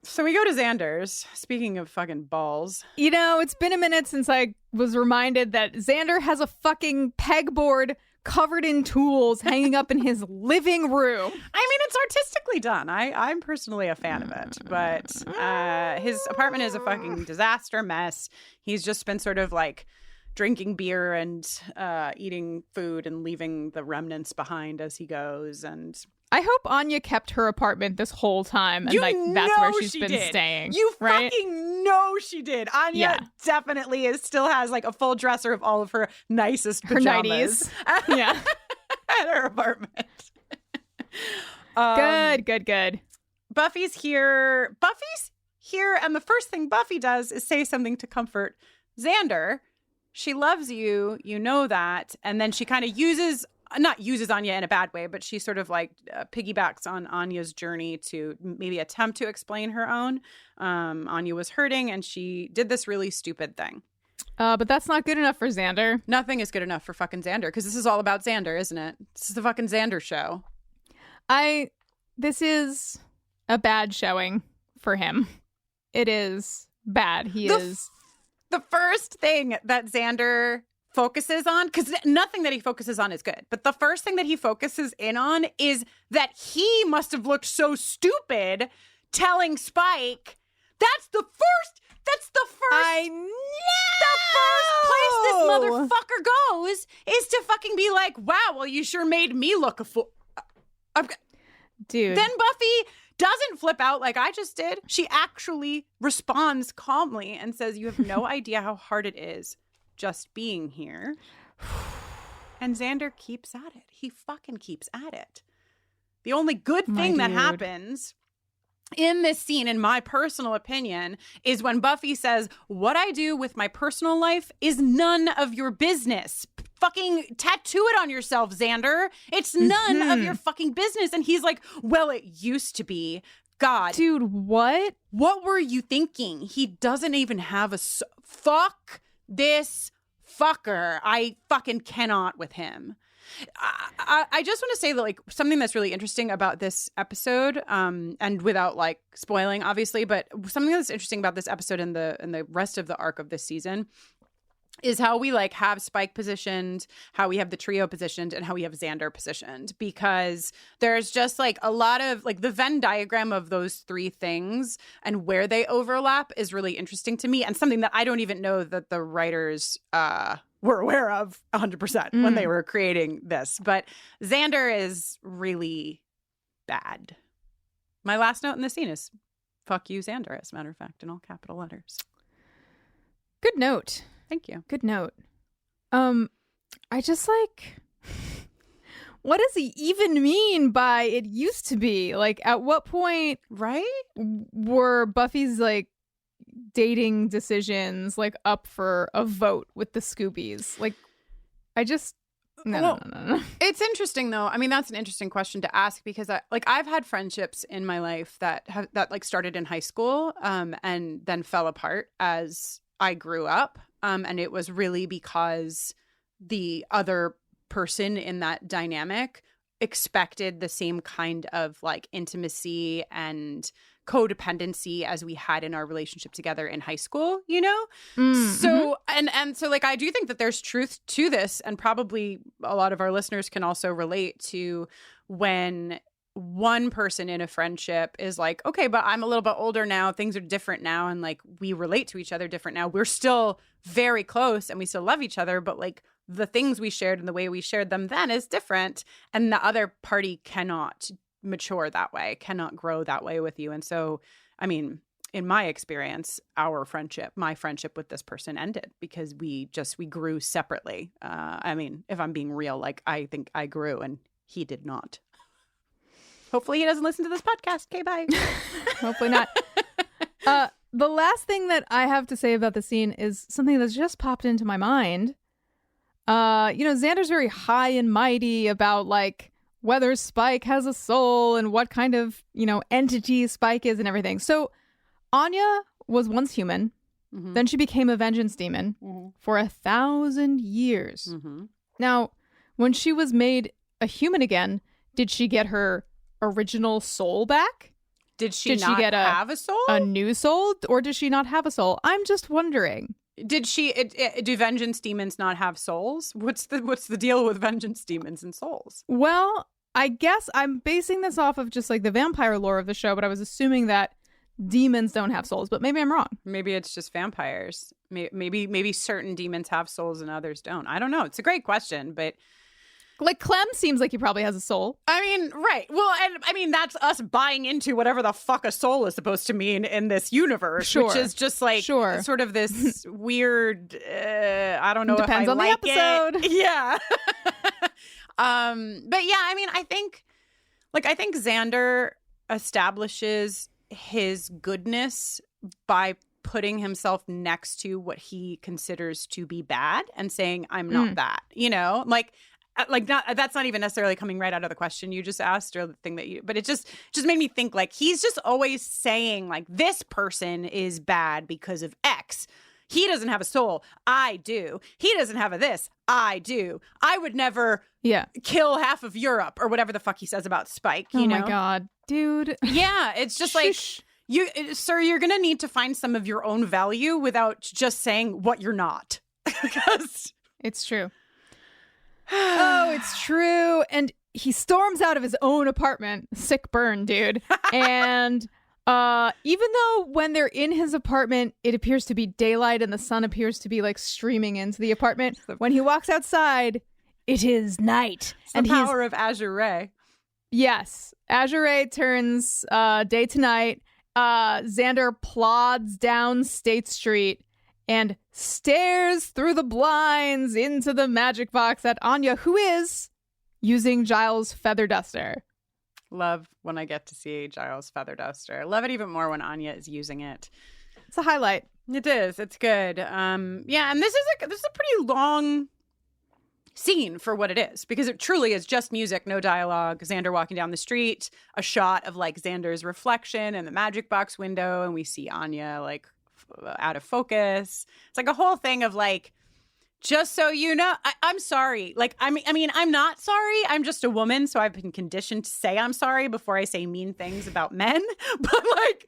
So we go to Xander's. Speaking of fucking balls. It's been a minute since I was reminded that Xander has a fucking pegboard covered in tools hanging up in his living room. I mean, it's artistically done. I'm personally a fan of it. But his apartment is a fucking disaster mess. He's just been sort of drinking beer and eating food and leaving the remnants behind as he goes. And I hope Anya kept her apartment this whole time, and that's where she's been staying. You fucking know she did. Anya definitely still has a full dresser of all of her nicest pajamas. Her 90s. At her apartment. Good. Buffy's here, and the first thing Buffy does is say something to comfort Xander. She loves you, you know that, and then she kind of not uses Anya in a bad way, but she sort of piggybacks on Anya's journey to maybe attempt to explain her own. Anya was hurting, and she did this really stupid thing. But that's not good enough for Xander. Nothing is good enough for fucking Xander, because this is all about Xander, isn't it? This is the fucking Xander show. This is a bad showing for him. It is bad. The first thing that Xander focuses on, because nothing that he focuses on is good, but the first thing that he focuses in on is that he must have looked so stupid telling Spike. That's the first I know! The first place this motherfucker goes is to fucking be like, wow, well, you sure made me look a fool. Dude. Then Buffy doesn't flip out like I just did. She actually responds calmly and says, you have no idea how hard it is just being here. And Xander keeps at it. He fucking keeps at it. The only good thing that happens in this scene, in my personal opinion, is when Buffy says, what I do with my personal life is none of your business. Fucking tattoo it on yourself, Xander. It's none of your fucking business. And he's like, well, it used to be. God. Dude, what? What were you thinking? He doesn't even have a... Fuck this fucker. I fucking cannot with him. I just want to say that, like, something that's really interesting about this episode, and without like spoiling, obviously, but something that's interesting about this episode and the rest of the arc of this season is how we like have Spike positioned, how we have the trio positioned, and how we have Xander positioned, because there's just like a lot of like the Venn diagram of those three things and where they overlap is really interesting to me, and something that I don't even know that the writers were aware of 100% when they were creating this. But Xander is really bad. My last note in the scene is fuck you, Xander, as a matter of fact, in all capital letters. Good note. Thank you. Good note. I just like, what does he even mean by it used to be? Like, at what point, right? Were Buffy's like dating decisions like up for a vote with the Scoobies? Like, I just no. It's interesting though. I mean, that's an interesting question to ask, because I've had friendships in my life that like started in high school, and then fell apart as I grew up. And it was really because the other person in that dynamic expected the same kind of like intimacy and codependency as we had in our relationship together in high school, you know? So, and so like, I do think that there's truth to this, and probably a lot of our listeners can also relate to when one person in a friendship is like, okay, but I'm a little bit older now, things are different now, and like we relate to each other different now. We're still very close and we still love each other, but like the things we shared and the way we shared them then is different, and the other party cannot mature that way, cannot grow that way with you. And so, I mean, in my experience, my friendship with this person ended because we grew separately. I mean, if I'm being real, like I think I grew and he did not. Hopefully he doesn't listen to this podcast. Okay, bye. Hopefully not. The last thing that I have to say about the scene is something that's just popped into my mind. Xander's very high and mighty about like whether Spike has a soul and what kind of, entity Spike is and everything. So Anya was once human. Mm-hmm. Then she became a vengeance demon for 1,000 years. Mm-hmm. Now, when she was made a human again, did she get her original soul back? Did she get have a soul? A new soul? Or does she not have a soul? I'm just wondering. Did she? Do vengeance demons not have souls? What's the deal with vengeance demons and souls? Well, I guess I'm basing this off of just like the vampire lore of the show, but I was assuming that demons don't have souls, but maybe I'm wrong. Maybe it's just vampires. Maybe certain demons have souls and others don't. I don't know. It's a great question, but like Clem seems like he probably has a soul. I mean, right. Well, and I mean, that's us buying into whatever the fuck a soul is supposed to mean in this universe, which is just like sort of this weird, I don't know Depends if I on like the episode. It. Yeah. But yeah, I mean, I think Xander establishes his goodness by putting himself next to what he considers to be bad and saying, I'm not that, that's not even necessarily coming right out of the question you just asked or the thing that but it just made me think like he's just always saying like this person is bad because of X. He doesn't have a soul. I do. He doesn't have a this. I do. I would never kill half of Europe or whatever the fuck he says about Spike. You know? Oh my God, dude. Yeah, it's just like you're going to need to find some of your own value without just saying what you're not. Because it's true. Oh, it's true. And he storms out of his own apartment. Sick burn, dude. And even though when they're in his apartment, it appears to be daylight and the sun appears to be like streaming into the apartment, when he walks outside, it is night. It's the power of Azure Ray. Yes. Azure Ray turns day to night. Xander plods down State Street and stares through the blinds into the magic box at Anya, who is using Giles' feather duster. Love when I get to see Giles' feather duster. Love it even more when Anya is using it. It's a highlight. It is. It's good. And this is a pretty long scene for what it is, because it truly is just music, no dialogue. Xander walking down the street, a shot of like Xander's reflection in the magic box window, and we see Anya like out of focus. It's like a whole thing of like, just so you know, I'm sorry. Like, I mean, I'm not sorry. I'm just a woman, so I've been conditioned to say I'm sorry before I say mean things about men. But like,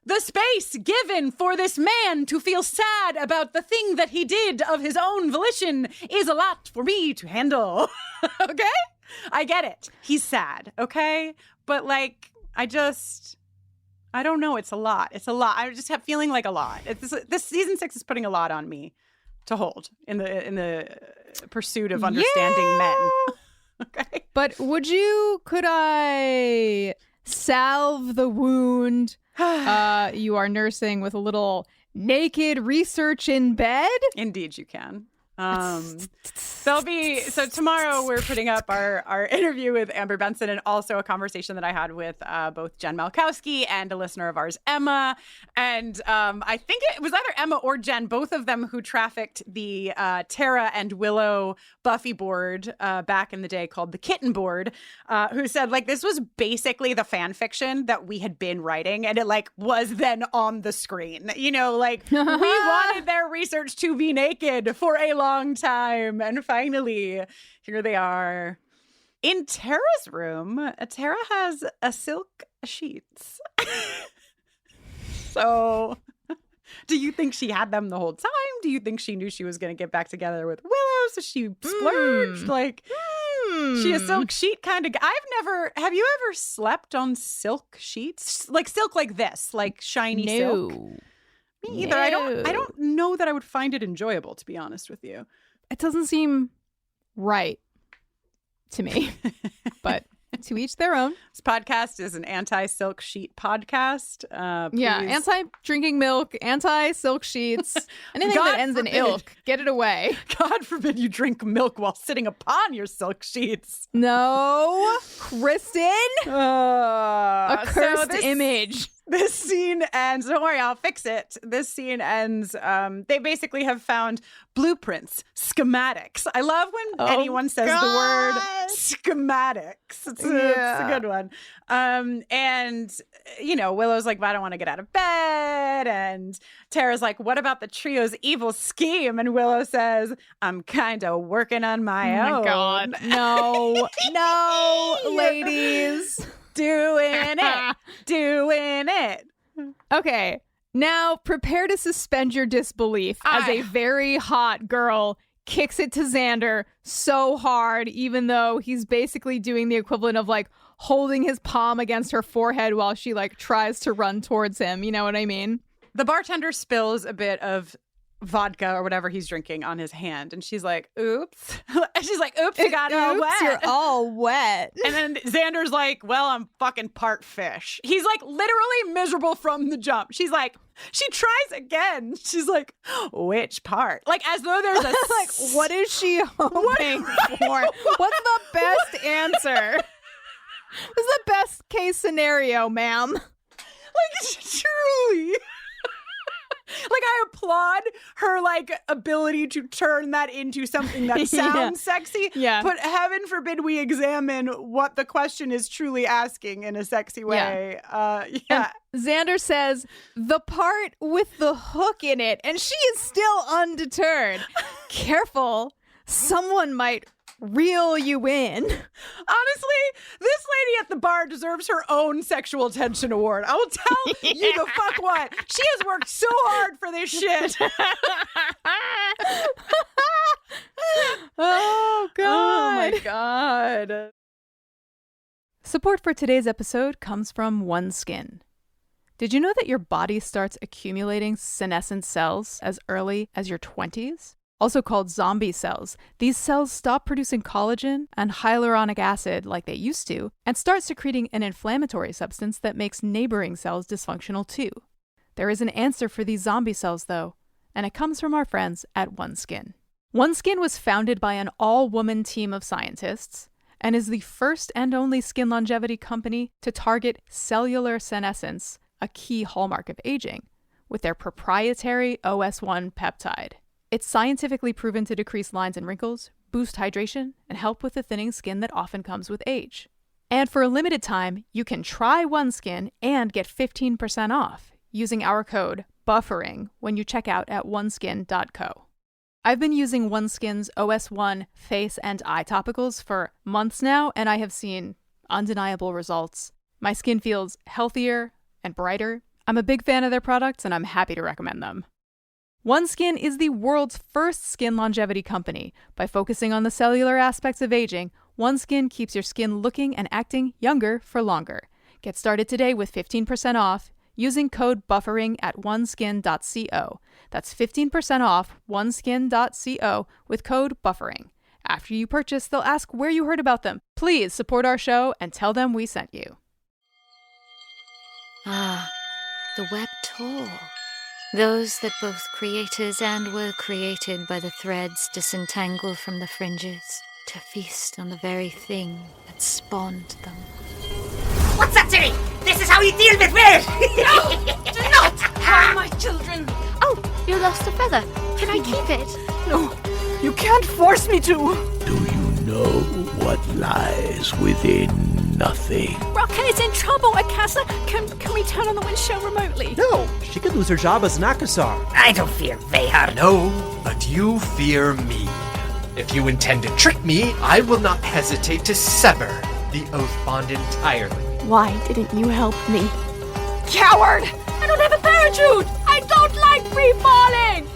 the space given for this man to feel sad about the thing that he did of his own volition is a lot for me to handle. Okay? I get it. He's sad, okay? But like, I don't know. It's a lot. It's a lot. I just have feeling like a lot. This season 6 is putting a lot on me to hold in the pursuit of understanding men. Okay. But could I salve the wound you are nursing with a little naked research in bed? Indeed you can. So tomorrow we're putting up our interview with Amber Benson, and also a conversation that I had with both Jen Malkowski and a listener of ours, Emma. And I think it was either Emma or Jen, both of them who trafficked the Tara and Willow Buffy board back in the day called the Kitten Board, who said like this was basically the fan fiction that we had been writing, and it like was then on the screen. You know, like we wanted their research to be naked for a long time, and finally here they are in Tara's room. Tara has a silk sheets. So do you think she had them the whole time? Do you think she knew she was going to get back together with Willow, so she splurged? Like she a silk sheet kind of have you ever slept on silk sheets? Like silk like this, like shiny silk? Me either. No. I don't know that I would find it enjoyable, to be honest with you. It doesn't seem right to me, but to each their own. This podcast is an anti-silk sheet podcast. Yeah, anti-drinking milk, anti-silk sheets, anything that ends in ilk. Get it away. God forbid you drink milk while sitting upon your silk sheets. No, Kristen. A cursed image. This scene ends. Don't worry, I'll fix it. This scene ends. They basically have found blueprints, schematics. I love when anyone says the word schematics. It's a good one. And, you know, Willow's like, well, I don't want to get out of bed. And Tara's like, what about the trio's evil scheme? And Willow says, I'm kind of working on my own. Oh, my God. No, ladies. Doing it. Okay, now prepare to suspend your disbelief as a very hot girl kicks it to Xander so hard, even though he's basically doing the equivalent of like holding his palm against her forehead while she like tries to run towards him. You know what I mean? The bartender spills a bit of vodka or whatever he's drinking on his hand, and she's like, oops. And she's like, oops, you got all wet. You're all wet. And then Xander's like, well, I'm fucking part fish. He's like literally miserable from the jump. She's like, she tries again. She's like, which part? Like as though there's a like, what is she hoping for? What's the best answer? What's the best case scenario, ma'am? Like truly. Like, I applaud her, like, ability to turn that into something that sounds sexy. Yeah. But heaven forbid we examine what the question is truly asking in a sexy way. And Xander says, the part with the hook in it. And she is still undeterred. Careful. Someone might reel you in. Honestly, this lady at the bar deserves her own sexual tension award. I will tell you the fuck what. She has worked so hard for this shit. Oh, God. Oh, my God. Support for today's episode comes from OneSkin. Did you know that your body starts accumulating senescent cells as early as your 20s? Also called zombie cells. These cells stop producing collagen and hyaluronic acid like they used to, and start secreting an inflammatory substance that makes neighboring cells dysfunctional too. There is an answer for these zombie cells though, and it comes from our friends at OneSkin. OneSkin was founded by an all-woman team of scientists, and is the first and only skin longevity company to target cellular senescence, a key hallmark of aging, with their proprietary OS1 peptide. It's scientifically proven to decrease lines and wrinkles, boost hydration, and help with the thinning skin that often comes with age. And for a limited time, you can try OneSkin and get 15% off using our code BUFFERING when you check out at oneskin.co. I've been using OneSkin's OS1 face and eye topicals for months now, and I have seen undeniable results. My skin feels healthier and brighter. I'm a big fan of their products, and I'm happy to recommend them. OneSkin is the world's first skin longevity company. By focusing on the cellular aspects of aging, OneSkin keeps your skin looking and acting younger for longer. Get started today with 15% off using code BUFFERING at oneskin.co. That's 15% off oneskin.co with code BUFFERING. After you purchase, they'll ask where you heard about them. Please support our show and tell them we sent you. Ah, the web tour. Those that both creators and were created by the threads disentangle from the fringes to feast on the very thing that spawned them. What's that, Timmy? This is how you deal with weird! No! Do not harm my children! Oh, you lost a feather. Can I keep it? No, you can't force me to! Do you know what lies within nothing? Rocket is in trouble, Akasa. Can we turn on the windshield remotely? No, she could lose her job as an Akasar. I don't fear Vehar. No, but you fear me. If you intend to trick me, I will not hesitate to sever the oath bond entirely. Why didn't you help me? Coward! I don't have a parachute! I don't like free falling!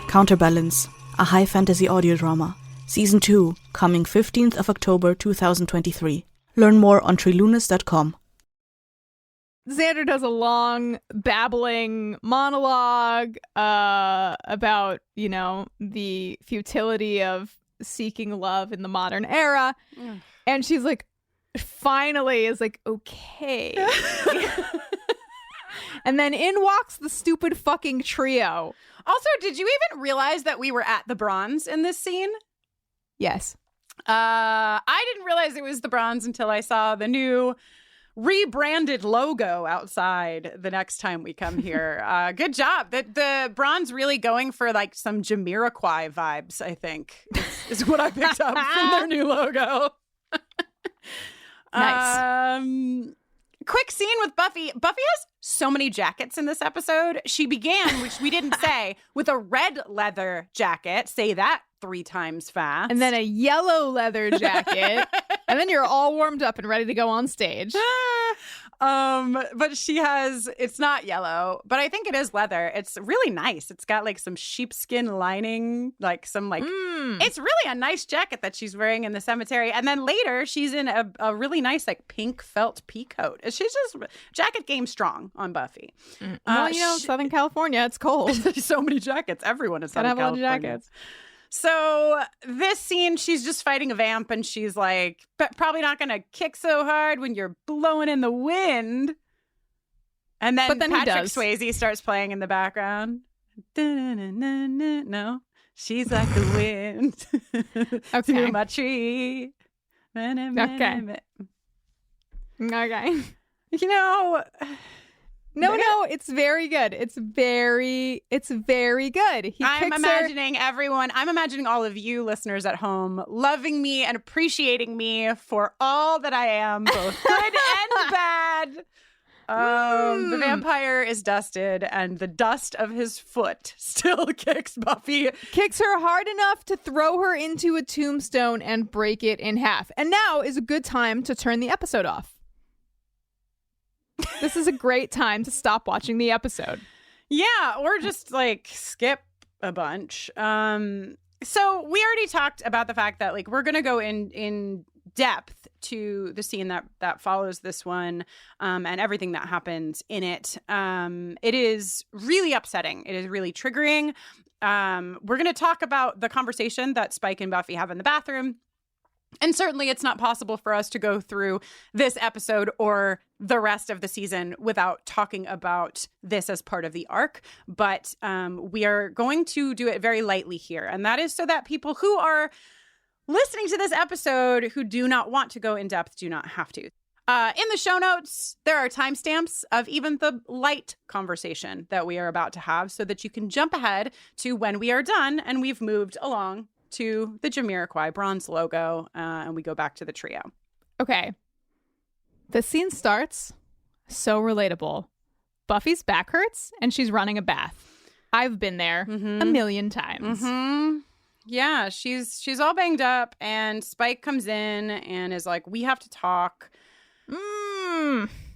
Counterbalance, a high fantasy audio drama. Season 2, coming 15th of October 2023. Learn more on trilunas.com. Xander does a long, babbling monologue about, the futility of seeking love in the modern era. And she's like, finally is like, okay. And then in walks the stupid fucking trio. Also, did you even realize that we were at the Bronze in this scene? Yes. I didn't realize it was the Bronze until I saw the new rebranded logo outside the next time we come here. Good job. The Bronze really going for like some Jamiroquai vibes, I think, is what I picked up from their new logo. Nice. Quick scene with Buffy. Buffy has so many jackets in this episode. She began, which we didn't say, with a red leather jacket. Say that 3 times fast. And then a yellow leather jacket. And then you're all warmed up and ready to go on stage. But she has, it's not yellow, but I think it is leather. It's really nice. It's got like some sheepskin lining, like some like, it's really a nice jacket that she's wearing in the cemetery. And then later she's in a really nice like pink felt pea coat. She's just jacket game strong on Buffy. Well, Southern California, it's cold. There's so many jackets. Everyone in Southern California. Gotta have a lot of jackets. So this scene, she's just fighting a vamp and she's like, probably not going to kick so hard when you're blowing in the wind. And then Patrick Swayze starts playing in the background. No, she's like the wind to my tree. Okay. No, it's very good. It's very good. I'm imagining all of you listeners at home loving me and appreciating me for all that I am, both good and bad. The vampire is dusted, and the dust of his foot still kicks Buffy. Kicks her hard enough to throw her into a tombstone and break it in half. And now is a good time to turn the episode off. This is a great time to stop watching the episode. Yeah, or just like skip a bunch. So we already talked about the fact that like we're going to go in depth to the scene that follows this one and everything that happens in it. It is really upsetting. It is really triggering. We're going to talk about the conversation that Spike and Buffy have in the bathroom. And certainly it's not possible for us to go through this episode or the rest of the season without talking about this as part of the arc. But we are going to do it very lightly here. And that is so that people who are listening to this episode who do not want to go in depth do not have to. In the show notes, there are timestamps of even the light conversation that we are about to have so that you can jump ahead to when we are done and we've moved along to the Jamiroquai bronze logo, and we go back to the trio. Okay. The scene starts so relatable. Buffy's back hurts and she's running a bath. I've been there a million times. Yeah, she's all banged up, and Spike comes in and is like, "We have to talk."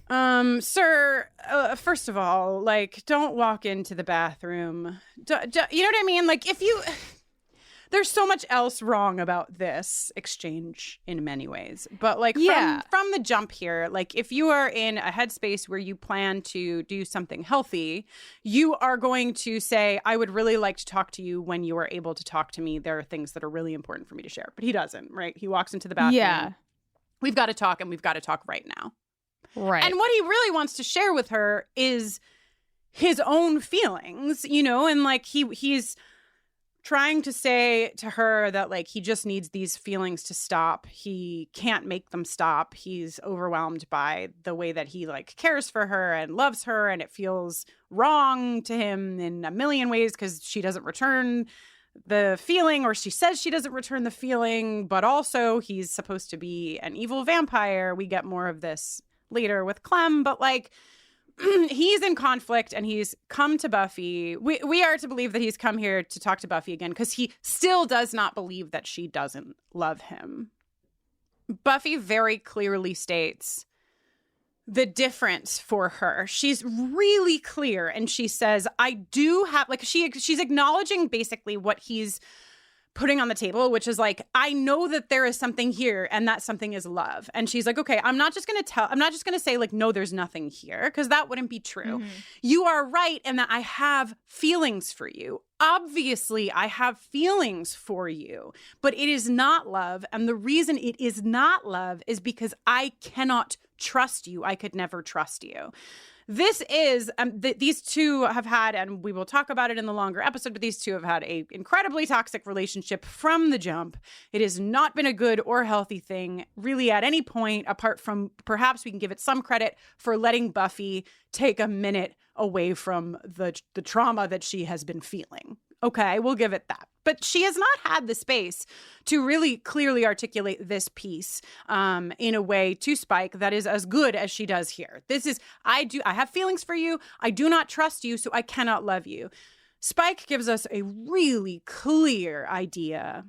Sir, first of all, like, don't walk into the bathroom. You know what I mean? Like, there's so much else wrong about this exchange in many ways. But, like, from the jump here, like, if you are in a headspace where you plan to do something healthy, you are going to say, I would really like to talk to you when you are able to talk to me. There are things that are really important for me to share. But he doesn't, right? He walks into the bathroom. Yeah. We've got to talk, and we've got to talk right now. Right. And what he really wants to share with her is his own feelings, you know, and, like, he's trying to say to her that, like, he just needs these feelings to stop. He can't make them stop. He's overwhelmed by the way that he, like, cares for her and loves her, and it feels wrong to him in a million ways because she doesn't return the feeling, or she says she doesn't return the feeling, but also he's supposed to be an evil vampire. We get more of this later with Clem, but, like, he's in conflict, and he's come to Buffy. We are to believe that he's come here to talk to Buffy again because he still does not believe that she doesn't love him. Buffy very clearly states the difference for her. She's really clear, and she says, I do have, like, she's acknowledging basically what he's putting on the table, which is, like, I know that there is something here, and that something is love. And she's like, okay, I'm not just going to say, like, no, there's nothing here, because that wouldn't be true. You are right in that I have feelings for you. Obviously, I have feelings for you, but it is not love. And the reason it is not love is because I cannot trust you. I could never trust you. This is, these two have had, and we will talk about it in the longer episode, but these two have had a incredibly toxic relationship from the jump. It has not been a good or healthy thing, really, at any point, apart from perhaps we can give it some credit for letting Buffy take a minute away from the trauma that she has been feeling. Okay, we'll give it that. But she has not had the space to really clearly articulate this piece in a way to Spike that is as good as she does here. This is, I have feelings for you. I do not trust you, so I cannot love you. Spike gives us a really clear idea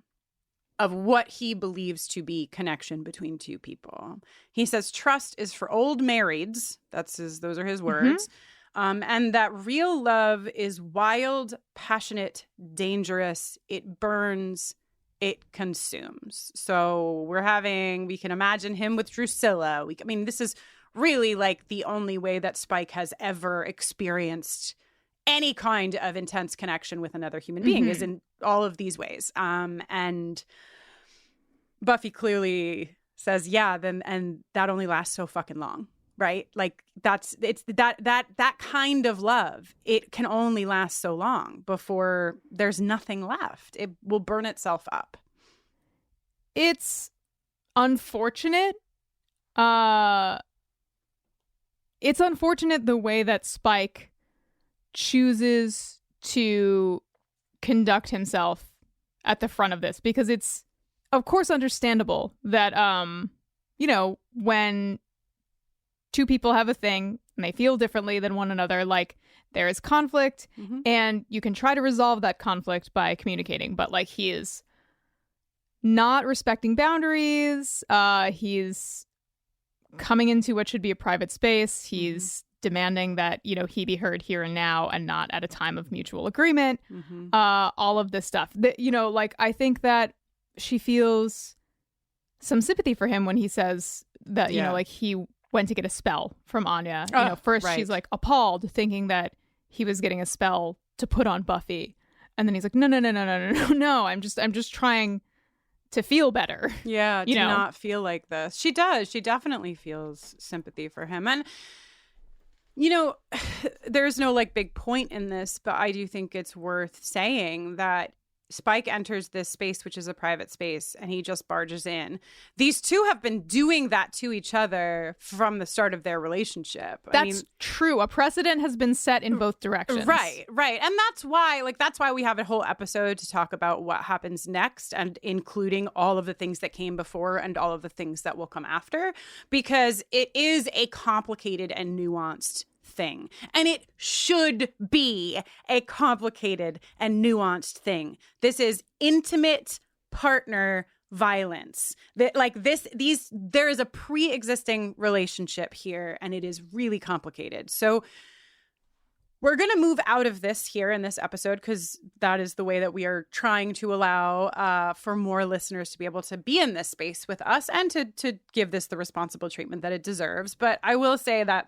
of what he believes to be connection between two people. He says trust is for old marrieds. Those are his words. And that real love is wild, passionate, dangerous. It burns, it consumes. So we can imagine him with Drusilla. This is really, like, the only way that Spike has ever experienced any kind of intense connection with another human being is in all of these ways. And Buffy clearly says, and that only lasts so fucking long. Right? Like, it's that kind of love. It can only last so long before there's nothing left. It will burn itself up. It's unfortunate. It's unfortunate the way that Spike chooses to conduct himself at the front of this, because it's, of course, understandable that, when two people have a thing and they feel differently than one another, like, there is conflict, and you can try to resolve that conflict by communicating, but, like, he is not respecting boundaries. He's coming into what should be a private space. He's demanding that, he be heard here and now and not at a time of mutual agreement. All of this stuff that, I think that she feels some sympathy for him when he says that, he went to get a spell from Anya. First she's, like, appalled, thinking that he was getting a spell to put on Buffy, and then he's like, no, I'm just trying to feel better. Yeah, to not feel like this. She does. She definitely feels sympathy for him, and there's no, like, big point in this, but I do think it's worth saying that Spike enters this space, which is a private space, and he just barges in. These two have been doing that to each other from the start of their relationship. That's true. A precedent has been set in both directions. Right. And that's why we have a whole episode to talk about what happens next, and including all of the things that came before and all of the things that will come after, because it is a complicated and nuanced thing. And it should be a complicated and nuanced thing. This is intimate partner violence. There is a pre-existing relationship here, and it is really complicated. So we're going to move out of this here in this episode, because that is the way that we are trying to allow for more listeners to be able to be in this space with us and to give this the responsible treatment that it deserves. But I will say that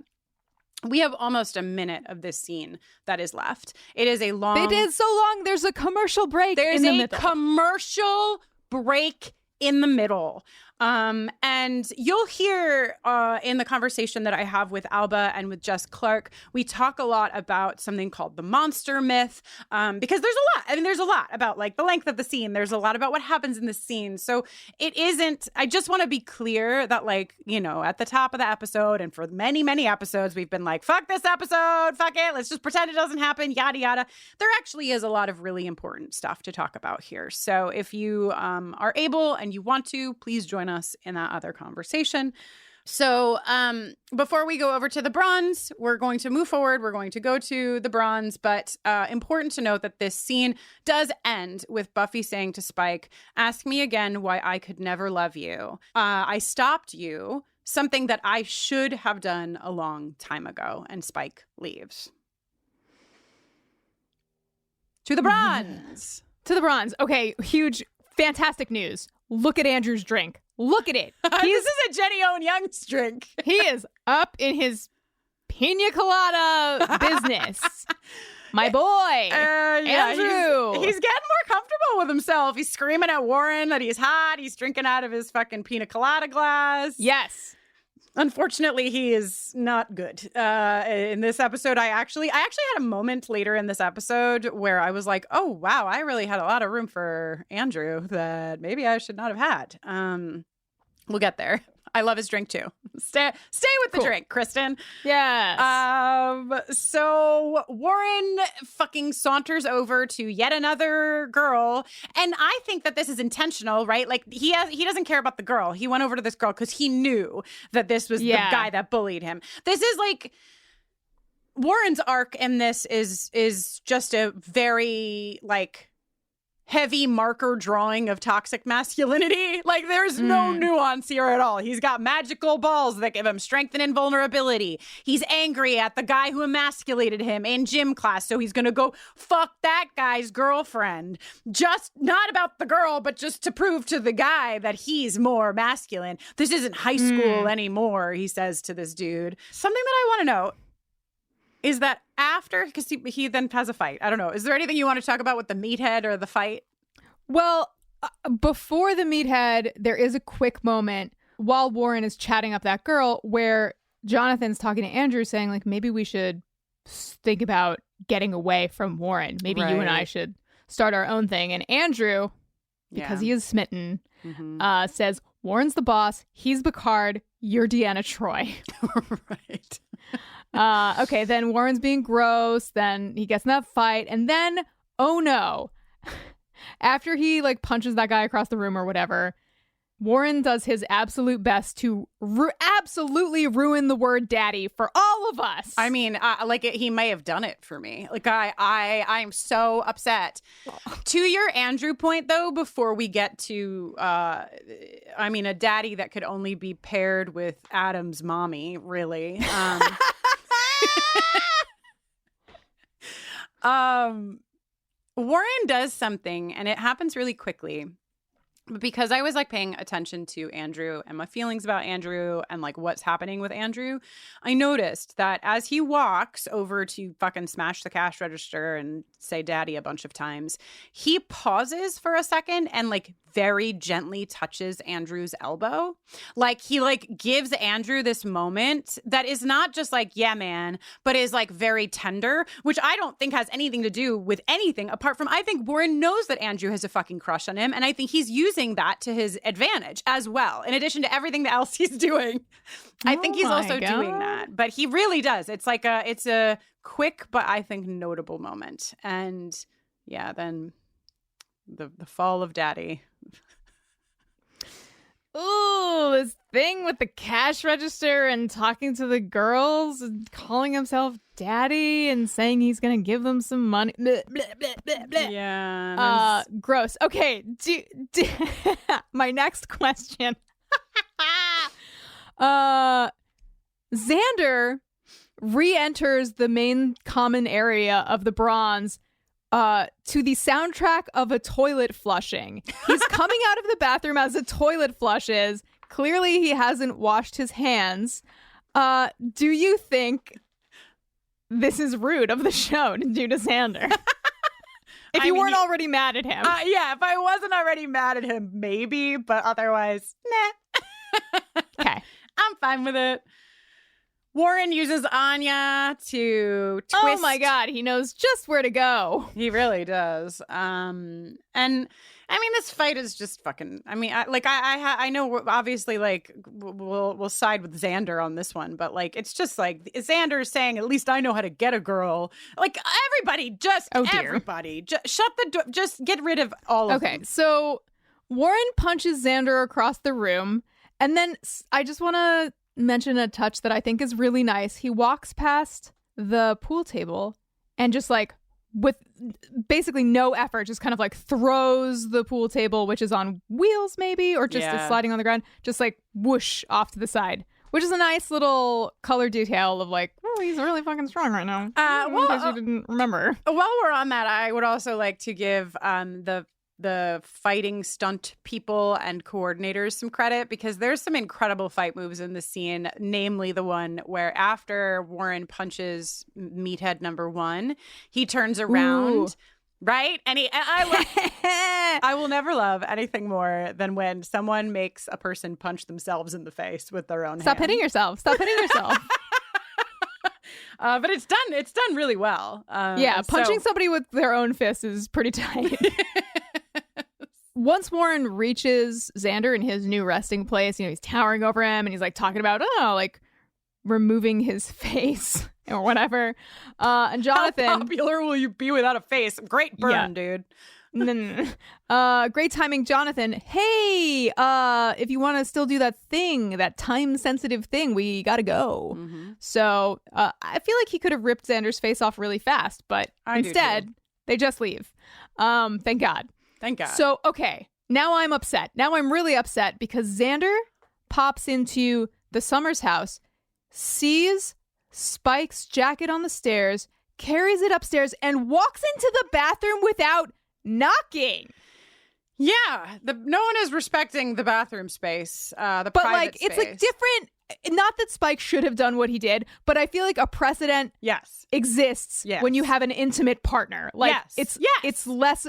we have almost a minute of this scene that is left. It is so long. There's a commercial break. There's a commercial break in the middle. And you'll hear in the conversation that I have with Alba and with Jess Clark, we talk a lot about something called the monster myth, because there's a lot about like the length of the scene. There's a lot about what happens in the scene. So it isn't, I just want to be clear that, like, you know, at the top of the episode and for many, many episodes, we've been like, fuck this episode, fuck it, let's just pretend it doesn't happen, yada, yada. There actually is a lot of really important stuff to talk about here. So if you are able and you want to, please join us in that other conversation. So before we go over to the bronze, we're going to move forward. We're going to go to the bronze, but important to note that this scene does end with Buffy saying to Spike, "Ask me again why I could never love you. I stopped you, something that I should have done a long time ago." And Spike leaves. To the bronze. To the bronze. Okay, huge, fantastic news. Look at Andrew's drink. Look at it. This is a Jenny Owen Young's drink. He is up in his pina colada business. My boy, Andrew. He's getting more comfortable with himself. He's screaming at Warren that he's hot. He's drinking out of his fucking pina colada glass. Yes. Unfortunately, he is not good. In this episode, I actually had a moment later in this episode where I was like, oh, wow, I really had a lot of room for Andrew that maybe I should not have had. We'll get there. I love his drink, too. Stay with the drink, Kristen. Yes. So Warren fucking saunters over to yet another girl. And I think that this is intentional, right? Like, he doesn't care about the girl. He went over to this girl because he knew that this was the guy that bullied him. This is like, Warren's arc in this is just a very, like, heavy marker drawing of toxic masculinity. Like, there's no nuance here at all. He's got magical balls that give him strength and invulnerability. He's angry at the guy who emasculated him in gym class, so he's gonna go fuck that guy's girlfriend. Just not about the girl, but just to prove to the guy that he's more masculine. This isn't high school anymore, he says to this dude. Something that I want to know is that after, because he then has a fight. I don't know. Is there anything you want to talk about with the meathead or the fight? Well, before the meathead, there is a quick moment while Warren is chatting up that girl where Jonathan's talking to Andrew saying, like, maybe we should think about getting away from Warren. Maybe you and I should start our own thing. And Andrew, because he is smitten, says, Warren's the boss. He's Picard. You're Deanna Troi. Right. Okay, then Warren's being gross. Then he gets in that fight. And then, oh no. After he, like, punches that guy across the room or whatever, Warren does his absolute best to absolutely ruin the word daddy for all of us. I mean, he may have done it for me. Like, I'm so upset. To your Andrew point, though, before we get to, a daddy that could only be paired with Adam's mommy, really. Warren does something, and it happens really quickly, But because I was like paying attention to Andrew and my feelings about Andrew and like what's happening with Andrew, I noticed that as he walks over to fucking smash the cash register and say daddy a bunch of times, he pauses for a second and like very gently touches Andrew's elbow. Like he like gives Andrew this moment that is not just like, yeah, man, but is like very tender, which I don't think has anything to do with anything apart from I think Warren knows that Andrew has a fucking crush on him. And I think he's using that to his advantage as well. In addition to everything else he's doing, I think he's also doing that. But he really does. It's like it's a quick, but I think notable moment. And yeah, then the fall of daddy. Ooh, this thing with the cash register and talking to the girls and calling himself daddy and saying he's going to give them some money. Bleh, bleh, bleh, bleh, bleh. Yeah. Gross. Okay. My next question. Xander re-enters the main common area of the Bronze to the soundtrack of a toilet flushing. He's coming out of the bathroom as a toilet flushes. Clearly, he hasn't washed his hands. Do you think this is rude of the show to do to Xander? If you weren't already mad at him. Yeah, if I wasn't already mad at him, maybe, but otherwise, nah. Okay. I'm fine with it. Warren uses Anya to twist. Oh my God, he knows just where to go. He really does. And I mean, this fight is just fucking. I mean, I know obviously like we'll side with Xander on this one, but like it's just like Xander saying, "At least I know how to get a girl." Like everybody, everybody, just shut the door. Just get rid of all of them. Okay, so Warren punches Xander across the room, and then I just want to mention a touch that I think is really nice. He walks past the pool table and just like with basically no effort, just kind of like throws the pool table, which is on wheels maybe, or just is sliding on the ground, just like whoosh off to the side, which is a nice little color detail of like, oh, he's really fucking strong right now. In case you didn't remember. While we're on that, I would also like to give the fighting stunt people and coordinators some credit, because there's some incredible fight moves in the scene, namely the one where after Warren punches Meathead number 1, he turns around. Ooh. Right? And I will never love anything more than when someone makes a person punch themselves in the face with their own Stop hand. hitting yourself. Stop hitting yourself. But it's done really well. Punching somebody with their own fist is pretty tight. Once Warren reaches Xander in his new resting place, he's towering over him and he's like talking about, like removing his face or whatever. And Jonathan, how popular will you be without a face? Great burn, dude. Great timing, Jonathan. Hey, if you want to still do that thing, that time-sensitive thing, we gotta go. Mm-hmm. So I feel like he could have ripped Xander's face off really fast, but instead they just leave. Thank God. Thank God. So, okay, now I'm upset. Now I'm really upset because Xander pops into the Summers house, sees Spike's jacket on the stairs, carries it upstairs, and walks into the bathroom without knocking. Yeah, no one is respecting the bathroom space, the but private like space. It's like different. Not that Spike should have done what he did, but I feel like a precedent exists when you have an intimate partner. Like it's less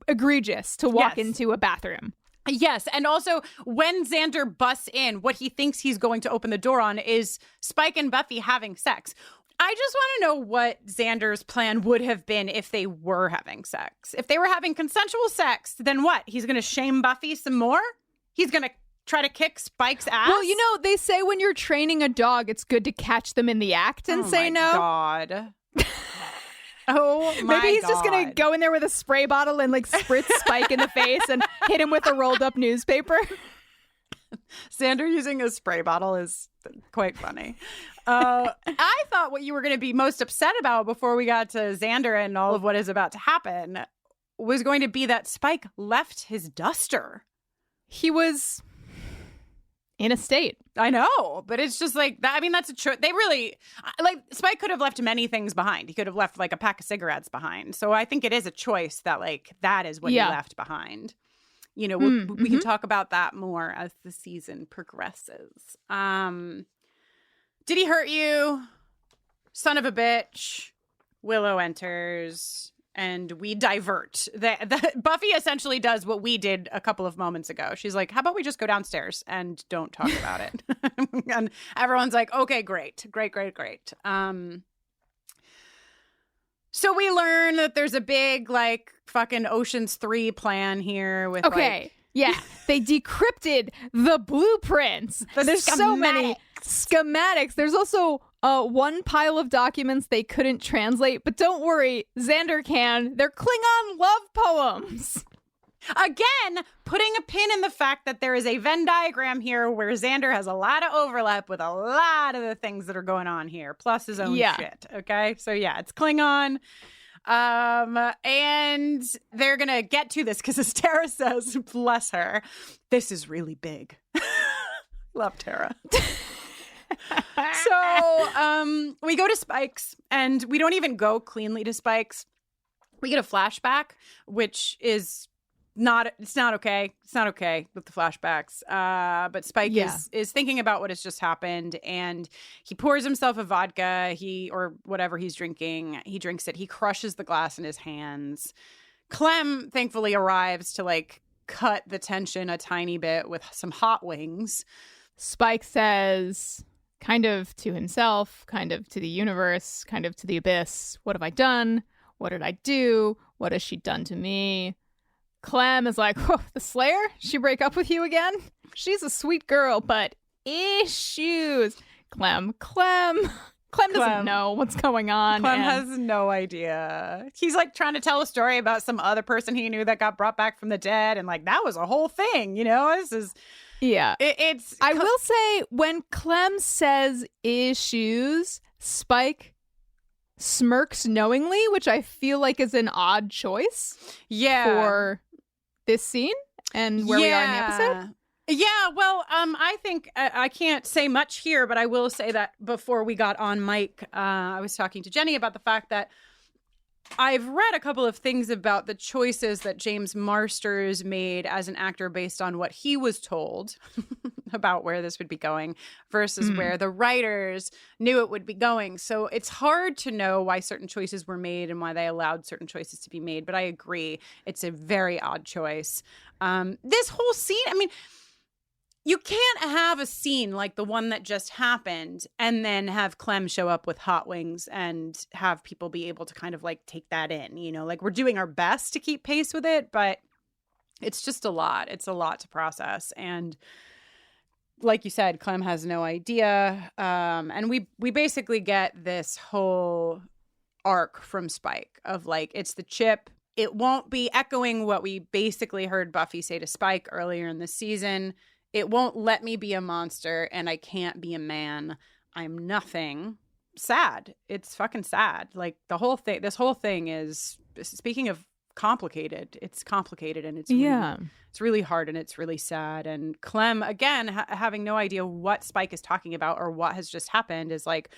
egregious to walk into a bathroom. Yes, and also when Xander busts in, what he thinks he's going to open the door on is Spike and Buffy having sex. I just want to know what Xander's plan would have been if they were having sex. If they were having consensual sex, then what? He's going to shame Buffy some more? He's going to try to kick Spike's ass? Well, they say when you're training a dog, it's good to catch them in the act and say no. God. Oh my Maybe he's just going to go in there with a spray bottle and like spritz Spike in the face and hit him with a rolled up newspaper. Xander using a spray bottle is quite funny. I thought what you were going to be most upset about before we got to Xander and all of what is about to happen was going to be that Spike left his duster. He was in a state. I know, but it's just like that. I mean, that's a choice. They really like Spike could have left many things behind. He could have left like a pack of cigarettes behind. So I think it is a choice that like that is what he left behind. you know, we can talk about that more as the season progresses. Did he hurt you? Son of a bitch. Willow enters, and we divert. Buffy essentially does what we did a couple of moments ago. She's like, how about we just go downstairs and don't talk about it? And everyone's like, okay, great. So we learn that there's a big, like, fucking Ocean's 3 plan here with, Yeah, they decrypted the blueprints. There's so many schematics. There's also one pile of documents they couldn't translate, but don't worry, Xander can. They're Klingon love poems. Again, putting a pin in the fact that there is a Venn diagram here where Xander has a lot of overlap with a lot of the things that are going on here, plus his own shit. Okay, so yeah, it's Klingon. And they're gonna get to this because as Tara says, bless her, this is really big. Love Tara. So we go to Spike's, and we don't even go cleanly to Spike's. We get a flashback, which is not okay. It's not okay with the flashbacks. But Spike is thinking about what has just happened, and he pours himself a vodka, or whatever he's drinking. He drinks it. He crushes the glass in his hands. Clem thankfully arrives to like cut the tension a tiny bit with some hot wings. Spike says, kind of to himself, kind of to the universe, kind of to the abyss, what have I done? What did I do? What has she done to me? Clem is like, oh, the Slayer? She break up with you again? She's a sweet girl, but issues. Clem doesn't know what's going on. Clem has no idea. He's like trying to tell a story about some other person he knew that got brought back from the dead, and like that was a whole thing, you know? This is I will say when Clem says issues, Spike smirks knowingly, which I feel like is an odd choice for this scene and where we are in the episode. Yeah, well, I think I can't say much here, but I will say that before we got on mic, I was talking to Jenny about the fact that I've read a couple of things about the choices that James Marsters made as an actor based on what he was told about where this would be going versus where the writers knew it would be going. So it's hard to know why certain choices were made and why they allowed certain choices to be made. But I agree. It's a very odd choice. This whole scene, I mean, you can't have a scene like the one that just happened and then have Clem show up with hot wings and have people be able to kind of like take that in, you know, like we're doing our best to keep pace with it, but it's just a lot. It's a lot to process. And like you said, Clem has no idea. And we basically get this whole arc from Spike of like, it's the chip. It won't be echoing what we basically heard Buffy say to Spike earlier in the season. It won't let me be a monster, and I can't be a man. I'm nothing. Sad. It's fucking sad. Like the whole thing. This whole thing is. Speaking of complicated, it's complicated, and it's really hard, and it's really sad. And Clem again, having no idea what Spike is talking about or what has just happened, is like,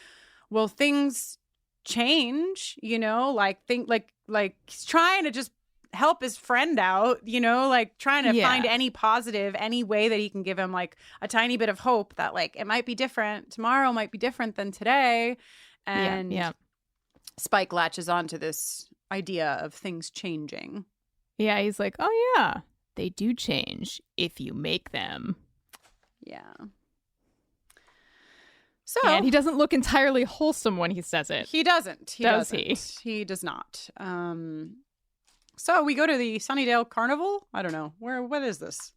well, things change. You know, like he's trying to just help his friend out, you know, like trying to find any positive, any way that he can give him like a tiny bit of hope that like it might be different. Tomorrow might be different than today. And Spike latches onto this idea of things changing. Yeah, he's like, oh yeah, they do change if you make them. Yeah. So, and he doesn't look entirely wholesome when he says it. He doesn't. Does he? He does not. So we go to the Sunnydale Carnival. I don't know. What is this?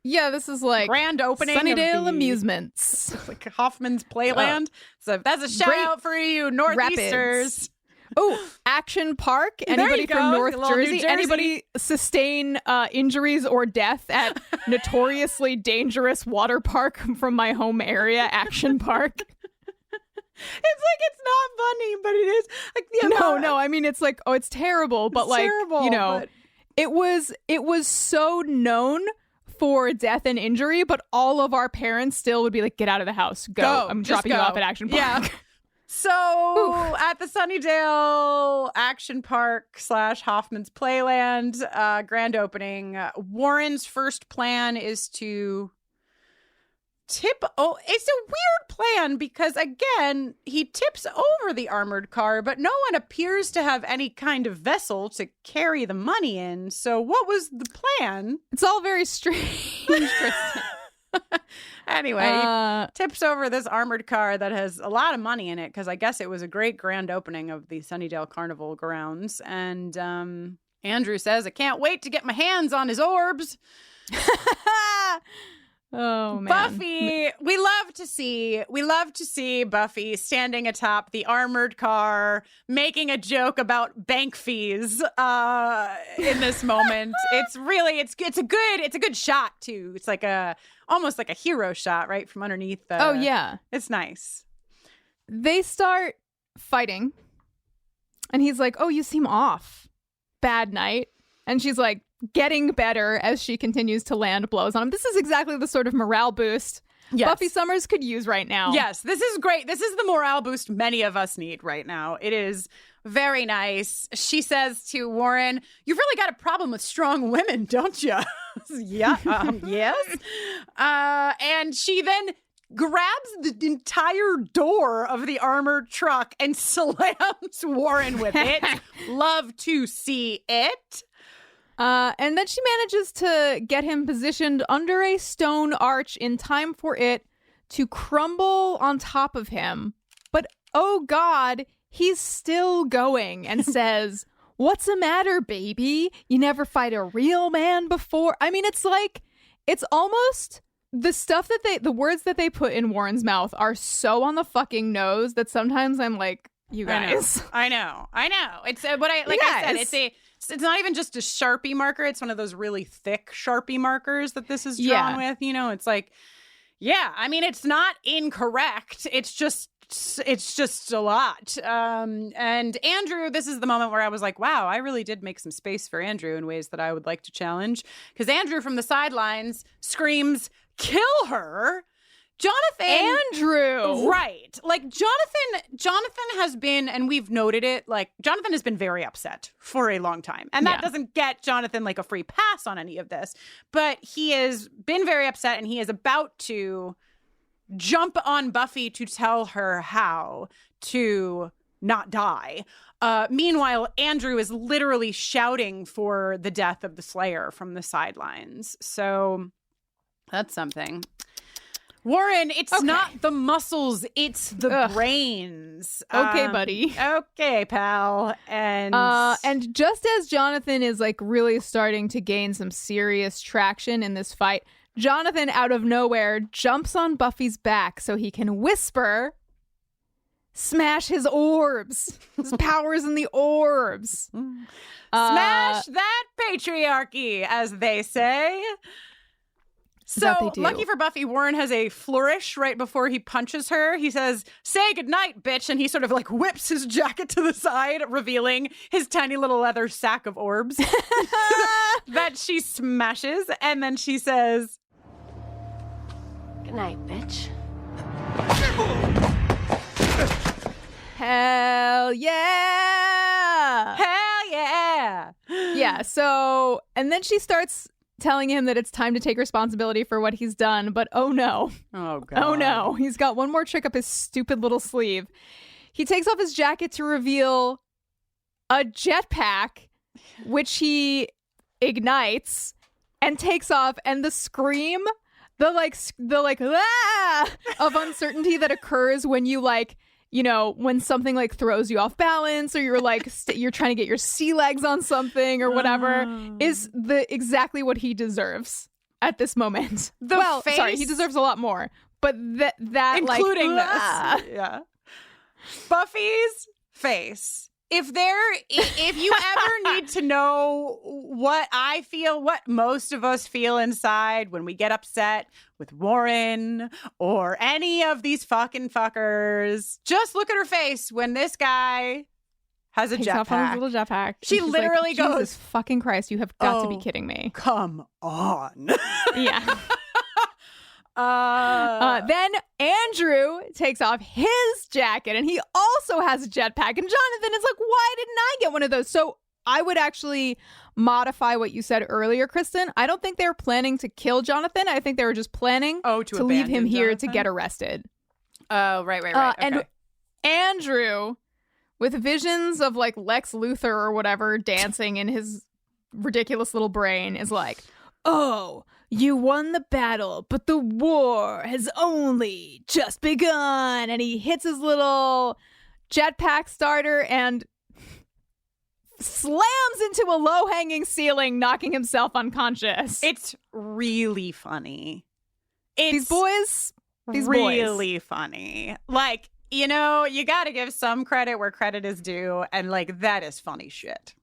Yeah, this is like grand opening Sunnydale Amusements. Like Hoffman's Playland. So that's a shout out for you Northeasters. Oh, Action Park. Anybody from North Jersey? Anybody sustain injuries or death at notoriously dangerous water park from my home area, Action Park? It's like it's not funny, but it is like no. I mean, it's like it's terrible, but like terrible, you know, it was so known for death and injury, but all of our parents still would be like, "Get out of the house, go! I'm dropping you off at Action Park." So at the Sunnydale Action Park / Hoffman's Playland grand opening, Warren's first plan is to tip. Oh, it's a weird plan because, again, he tips over the armored car, but no one appears to have any kind of vessel to carry the money in. So what was the plan? It's all very strange, Kristen. Anyway, he tips over this armored car that has a lot of money in it because I guess it was a great grand opening of the Sunnydale Carnival grounds. And Andrew says, I can't wait to get my hands on his orbs. Oh, man. Buffy, we love to see Buffy standing atop the armored car, making a joke about bank fees in this moment. It's a good shot too. It's like almost like a hero shot, right, from underneath. Oh yeah, it's nice. They start fighting, and he's like, "Oh, you seem off. Bad night." And she's like, getting better as she continues to land blows on him. This is exactly the sort of morale boost Buffy Summers could use right now. Yes, this is great. This is the morale boost many of us need right now. It is very nice. She says to Warren, "You've really got a problem with strong women, don't you?" Yeah, yes. And she then grabs the entire door of the armored truck and slams Warren with it. Love to see it. And then she manages to get him positioned under a stone arch in time for it to crumble on top of him. But, oh God, he's still going and says, "What's the matter, baby? You never fight a real man before?" I mean, it's like, it's almost the stuff that the words that they put in Warren's mouth are so on the fucking nose that sometimes I'm like, you guys. I know. It's what I said, it's not even just a Sharpie marker. It's one of those really thick Sharpie markers that this is drawn with. You know, it's like, yeah, I mean, it's not incorrect. It's just a lot. And Andrew, this is the moment where I was like, wow, I really did make some space for Andrew in ways that I would like to challenge. Because Andrew from the sidelines screams, "Kill her!" Andrew. Right. Like Jonathan has been, and we've noted it, like Jonathan has been very upset for a long time. And that doesn't get Jonathan like a free pass on any of this. But he has been very upset and he is about to jump on Buffy to tell her how to not die. Meanwhile, Andrew is literally shouting for the death of the Slayer from the sidelines. So that's something. Warren, it's not the muscles, it's the brains. Okay, buddy. Okay, pal. And just as Jonathan is like really starting to gain some serious traction in this fight, Jonathan out of nowhere jumps on Buffy's back so he can whisper, smash his orbs. His power's in the orbs. Smash that patriarchy, as they say. So, lucky for Buffy, Warren has a flourish right before he punches her. He says, "Say goodnight, bitch," and he sort of like whips his jacket to the side, revealing his tiny little leather sack of orbs that she smashes. And then she says, "Good night, bitch." Hell yeah! Hell yeah! Yeah, so, and then she starts telling him that it's time to take responsibility for what he's done, but oh no. Oh God. Oh no. He's got one more trick up his stupid little sleeve. He takes off his jacket to reveal a jetpack, which he ignites and takes off, and the scream, the ah! of uncertainty that occurs when you when something like throws you off balance, or you're like you're trying to get your sea legs on something or whatever, is exactly what he deserves at this moment. He deserves a lot more, but that including this, yeah. Buffy's face. If you ever need to know what I feel, what most of us feel inside when we get upset with Warren or any of these fucking fuckers, just look at her face when this guy has a jetpack. On his little jetpack. She literally goes, "Jesus fucking Christ, you have got to be kidding me. Come on." Yeah. Then Andrew takes off his jacket and he also has a jetpack. And Jonathan is like, why didn't I get one of those? So I would actually modify what you said earlier, Kristen. I don't think they were planning to kill Jonathan. I think they were just planning to leave him here to get arrested. Oh, right. Okay. And Andrew, with visions of like Lex Luthor or whatever dancing in his ridiculous little brain, is like, oh, you won the battle, but the war has only just begun. And he hits his little jetpack starter and slams into a low-hanging ceiling, knocking himself unconscious. It's really funny. These boys. Really funny. Like, you know, you got to give some credit where credit is due. And like, that is funny shit.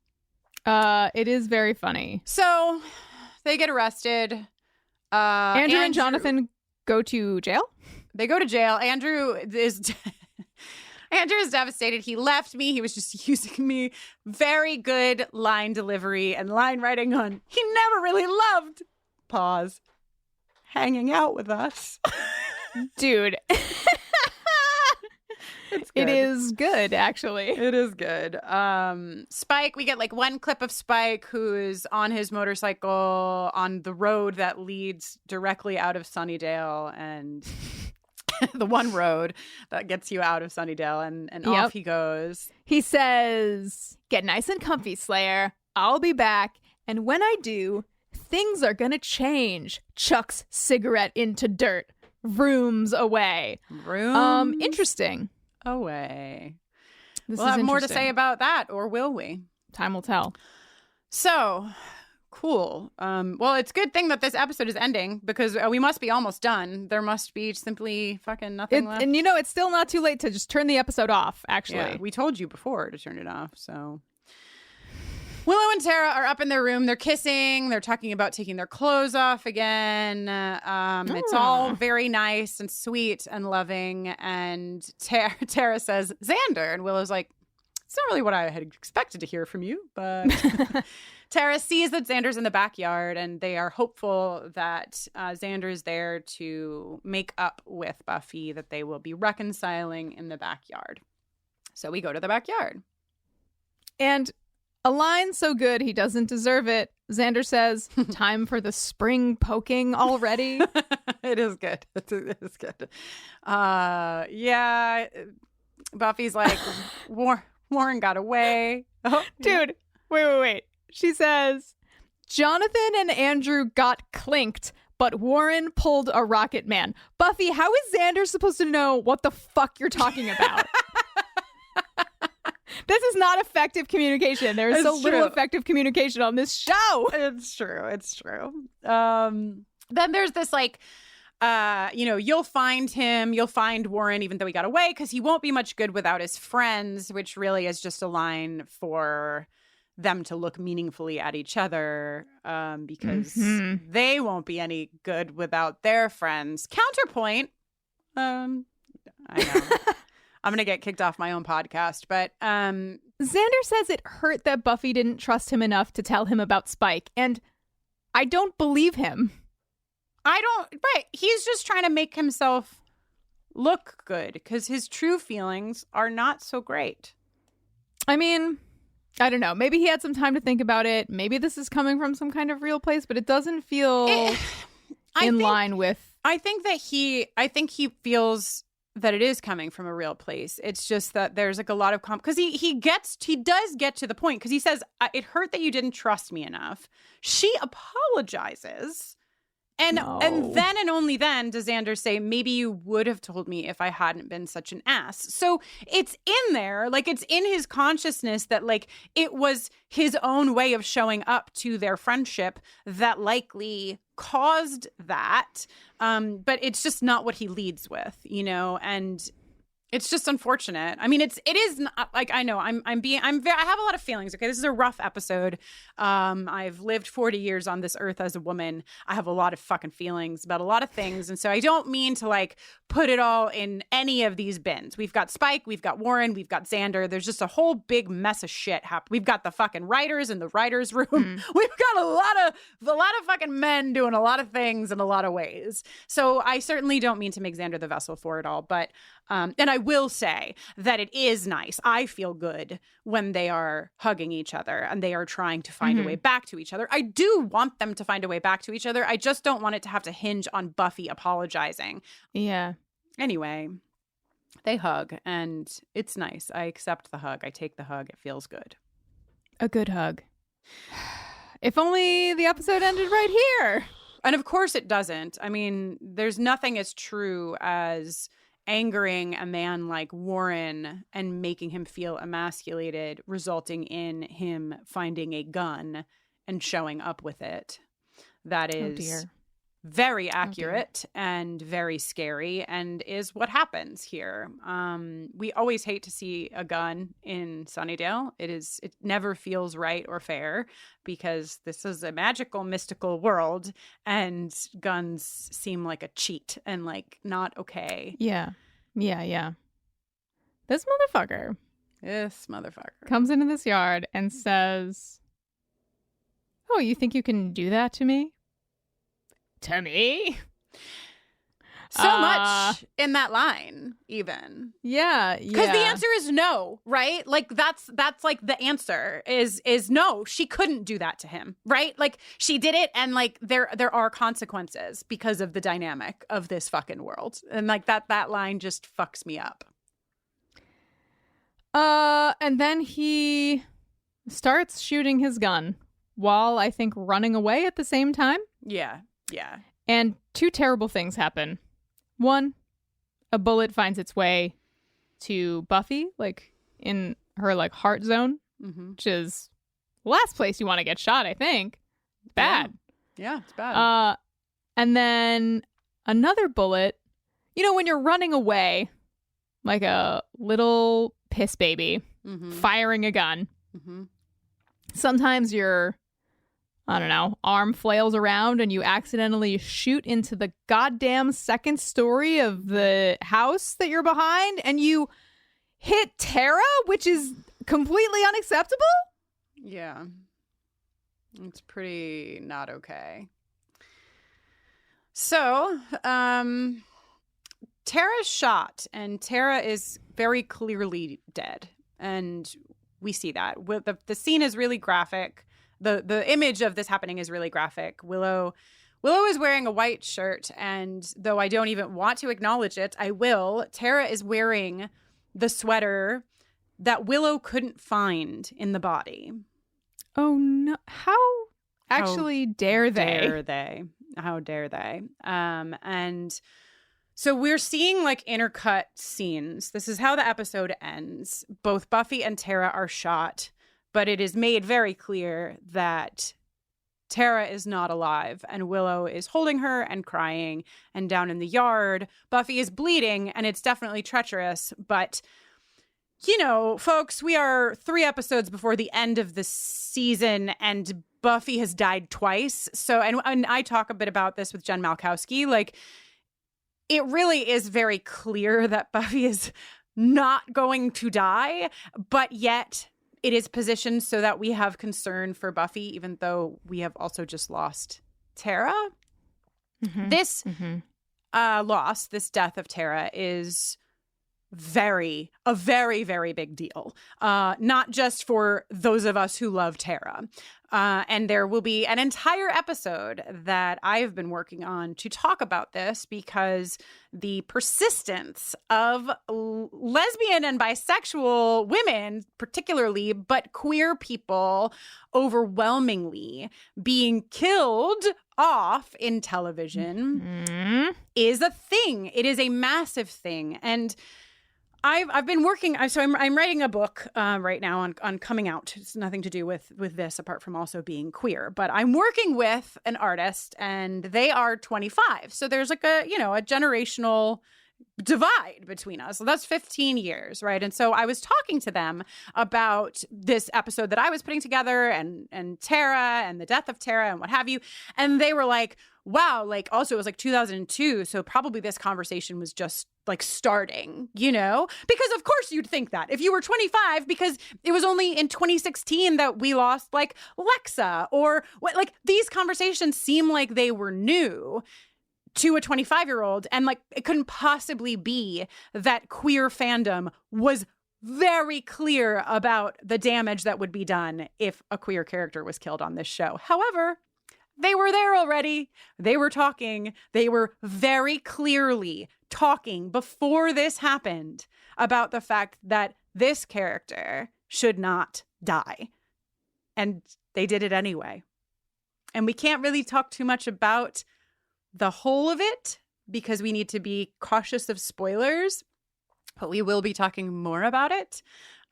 It is very funny. So they get arrested. Andrew and Jonathan go to jail? They go to jail. Andrew is devastated. He left me. He was just using me. Very good line delivery and line writing on. He never really loved. Pause. Hanging out with us. Dude. It is good, actually. It is good. Spike, we get like one clip of Spike who's on his motorcycle on the road that leads directly out of Sunnydale, and the one road that gets you out of Sunnydale, and off he goes. He says, get nice and comfy, Slayer. I'll be back. And when I do, things are gonna change. Chucks cigarette into dirt. Rooms away. Interesting. Away. We'll have more to say about that, or will we? Time will tell. So, cool. Well, it's a good thing that this episode is ending, because we must be almost done. There must be simply fucking nothing left. And you know, it's still not too late to just turn the episode off, actually. Yeah, we told you before to turn it off, so... Willow and Tara are up in their room. They're kissing. They're talking about taking their clothes off again. It's all very nice and sweet and loving. And Tara says, Xander. And Willow's like, it's not really what I had expected to hear from you. But Tara sees that Xander's in the backyard, and they are hopeful that Xander is there to make up with Buffy, that they will be reconciling in the backyard. So we go to the backyard. And a line so good he doesn't deserve it. Xander says, time for the spring poking already. It is good. It is good. Yeah. Buffy's like, Warren got away. Oh, dude, wait. She says, Jonathan and Andrew got clinked, but Warren pulled a Rocket Man. Buffy, how is Xander supposed to know what the fuck you're talking about? This is not effective communication. There is so little effective communication on this show. It's true. Then there's this like, you'll find him, you'll find Warren, even though he got away, because he won't be much good without his friends, which really is just a line for them to look meaningfully at each other, because they won't be any good without their friends. Counterpoint, I know. I'm going to get kicked off my own podcast, but Xander says it hurt that Buffy didn't trust him enough to tell him about Spike, and I don't believe him. Right. He's just trying to make himself look good, because his true feelings are not so great. I mean, I don't know. Maybe he had some time to think about it. Maybe this is coming from some kind of real place, but it doesn't feel line with... I think he feels that it is coming from a real place. It's just that there's like a lot of because he does get to the point, because he says, it hurt that you didn't trust me enough. She apologizes, and then and only then does Xander say, maybe you would have told me if I hadn't been such an ass. So it's in there, like it's in his consciousness that like it was his own way of showing up to their friendship that likely caused that, but it's just not what he leads with, and It's just unfortunate. I mean, it is not, like, I know I have a lot of feelings. Okay. This is a rough episode. I've lived 40 years on this earth as a woman. I have a lot of fucking feelings about a lot of things. And so I don't mean to like put it all in any of these bins. We've got Spike, we've got Warren, we've got Xander. There's just a whole big mess of shit happening. We've got the fucking writers in the writers' room. We've got a lot of fucking men doing a lot of things in a lot of ways. So I certainly don't mean to make Xander the vessel for it all, but and I will say that it is nice. I feel good when they are hugging each other and they are trying to find a way back to each other. I do want them to find a way back to each other. I just don't want it to have to hinge on Buffy apologizing. Yeah. Anyway, they hug and it's nice. I accept the hug. I take the hug. It feels good. A good hug. If only the episode ended right here. And of course it doesn't. I mean, there's nothing as true as angering a man like Warren and making him feel emasculated, resulting in him finding a gun and showing up with it. That is very accurate and very scary, and is what happens here. We always hate to see a gun in Sunnydale. It never feels right or fair because this is a magical, mystical world, and guns seem like a cheat and like not okay. Yeah. This motherfucker comes into this yard and says, "Oh, you think you can do that to me? To me?" So much in that line, even. Yeah. Because the answer is no, right? Like that's like the answer is no. She couldn't do that to him, right? Like she did it, and like there are consequences because of the dynamic of this fucking world, and like that line just fucks me up. And then he starts shooting his gun while I think running away at the same time. Yeah. And two terrible things happen. One, a bullet finds its way to Buffy, like in her like heart zone, which is the last place you want to get shot, I think. Bad. Yeah, it's bad. And then another bullet, when you're running away like a little piss baby firing a gun, sometimes your arm flails around and you accidentally shoot into the goddamn second story of the house that you're behind and you hit Tara, which is completely unacceptable. Yeah. It's pretty not okay. So, Tara's shot and Tara is very clearly dead. And we see that. The scene is really graphic. The image of this happening is really graphic. Willow is wearing a white shirt, and though I don't even want to acknowledge it, I will. Tara is wearing the sweater that Willow couldn't find in the body. Oh no! How dare they? How dare they? And so we're seeing like intercut scenes. This is how the episode ends. Both Buffy and Tara are shot. But it is made very clear that Tara is not alive, and Willow is holding her and crying. And down in the yard, Buffy is bleeding, and it's definitely treacherous. But, folks, we are 3 episodes before the end of the season, and Buffy has died twice. So, and I talk a bit about this with Jen Malkowski. Like, it really is very clear that Buffy is not going to die, but yet it is positioned so that we have concern for Buffy, even though we have also just lost Tara. This loss, this death of Tara, is a very, very big deal. Not just for those of us who love Tara. And there will be an entire episode that I've been working on to talk about this, because the persistence of lesbian and bisexual women, particularly, but queer people overwhelmingly being killed off in television is a thing. It is a massive thing. And I've been working, so I'm writing a book right now on coming out. It's nothing to do with this apart from also being queer, but I'm working with an artist and they are 25. So there's like a generational divide between us. So that's 15 years, right? And so I was talking to them about this episode that I was putting together and Tara and the death of Tara and what have you. And they were like, wow, like also it was like 2002. So probably this conversation was just like starting, you know, because of course you'd think that if you were 25, because it was only in 2016 that we lost like Lexa or what, like these conversations seem like they were new to a 25-year-old. And like, it couldn't possibly be that queer fandom was very clear about the damage that would be done if a queer character was killed on this show. However, they were there already. They were talking. They were very clearly talking before this happened about the fact that this character should not die. And they did it anyway. And we can't really talk too much about the whole of it because we need to be cautious of spoilers, but we will be talking more about it.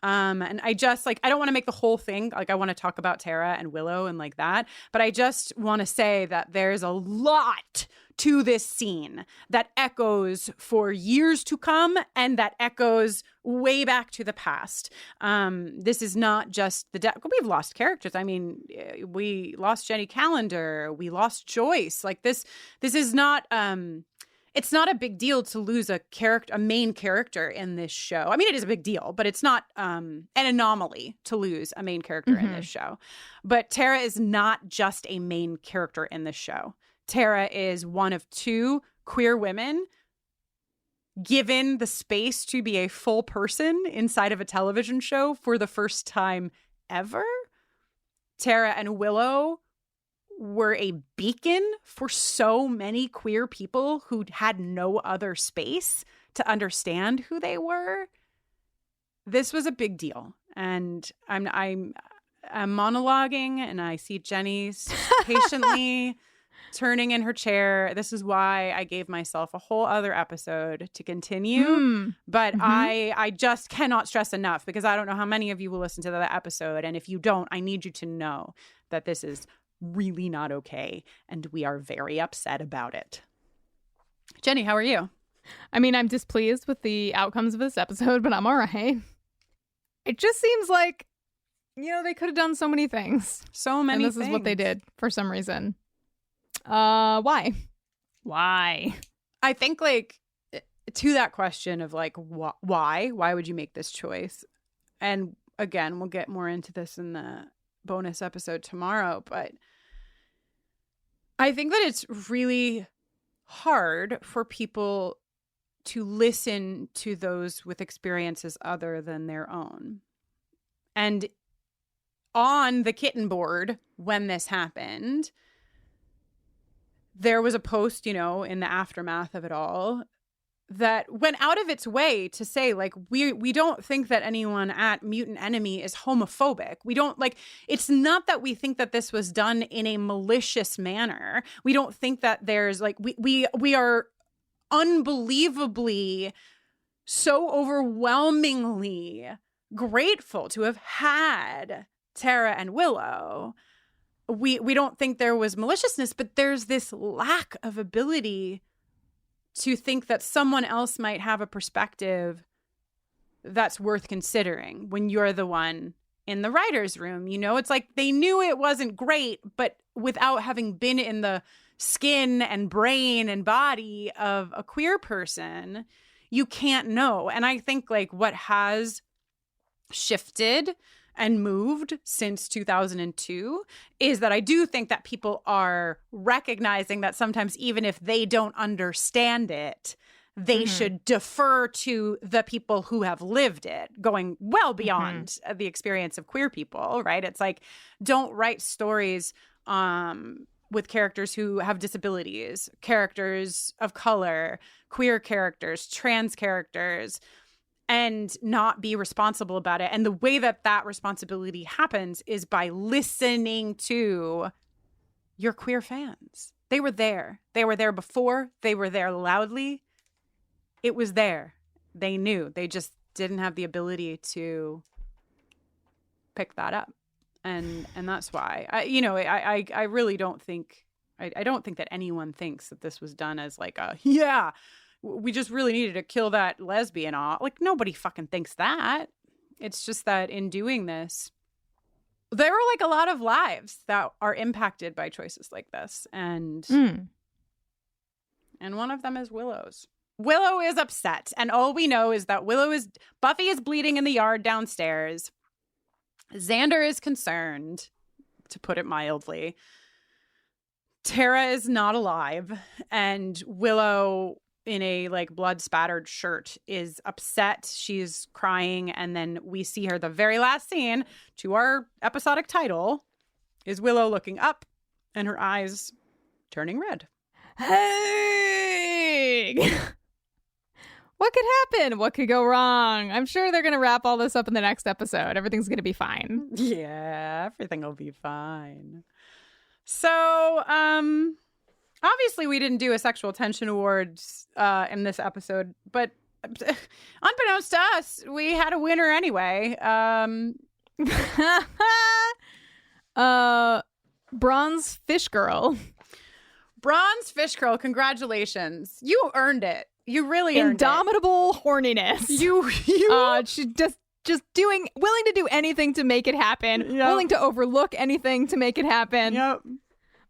And I just like, I don't want to make the whole thing. Like I want to talk about Tara and Willow and like that. But I just want to say that there's a lot to this scene that echoes for years to come and that echoes way back to the past. This is not just the death. We've lost characters. I mean, we lost Jenny Calendar. We lost Joyce. Like this is not, it's not a big deal to lose a main character in this show. I mean, it is a big deal, but it's not an anomaly to lose a main character in this show. But Tara is not just a main character in this show. Tara is one of two queer women given the space to be a full person inside of a television show for the first time ever. Tara and Willow were a beacon for so many queer people who had no other space to understand who they were. This was a big deal. And I'm monologuing and I see Jenny patiently turning in her chair. This is why I gave myself a whole other episode to continue. But I just cannot stress enough because I don't know how many of you will listen to that episode. And if you don't, I need you to know that this is really not okay. And we are very upset about it. Jenny, how are you? I mean, I'm displeased with the outcomes of this episode, but I'm all right. It just seems like, you know, they could have done so many things. So many things. And this is what they did for some reason. Why? I think like to that question of like, why would you make this choice? And again, we'll get more into this in the bonus episode tomorrow, but I think that it's really hard for people to listen to those with experiences other than their own. And on the Kitten Board, when this happened, there was a post, you know, in the aftermath of it all that went out of its way to say, like, we don't think that anyone at Mutant Enemy is homophobic. We don't, like, it's not that we think that this was done in a malicious manner. We don't think that there's, like, we are unbelievably so overwhelmingly grateful to have had Tara and Willow. We don't think there was maliciousness, but there's this lack of ability to think that someone else might have a perspective that's worth considering when you're the one in the writer's room. You know, it's like they knew it wasn't great, but without having been in the skin and brain and body of a queer person, you can't know. And I think like what has shifted and moved since 2002 is that I do think that people are recognizing that sometimes even if they don't understand it, they should defer to the people who have lived it, going well beyond the experience of queer people, right? It's like, don't write stories with characters who have disabilities, characters of color, queer characters, trans characters, and not be responsible about it. And the way that that responsibility happens is by listening to your queer fans. They were there. They were there before. They were there loudly. It was there. They knew. They just didn't have the ability to pick that up. And that's why. I really don't think... I don't think that anyone thinks that this was done as like a, yeah, we just really needed to kill that lesbian off. Like, nobody fucking thinks that. It's just that in doing this, there were like a lot of lives that are impacted by choices like this. And one of them is Willow's. Willow is upset. And all we know is that Buffy is bleeding in the yard downstairs. Xander is concerned, to put it mildly. Tara is not alive. And Willow, in a like blood spattered shirt, is upset. She's crying. And then we see her, the very last scene to our episodic title is Willow looking up and her eyes turning red. Hey! What could happen? What could go wrong? I'm sure they're going to wrap all this up in the next episode. Everything's going to be fine. Yeah, everything will be fine. So, obviously we didn't do a sexual tension awards in this episode, but unbeknownst to us, we had a winner anyway. Bronze Fish Girl. Bronze Fish Girl, congratulations. You earned it. You really earned Indomitable horniness. You she's just willing to do anything to make it happen. Yep. Willing to overlook anything to make it happen. Yep.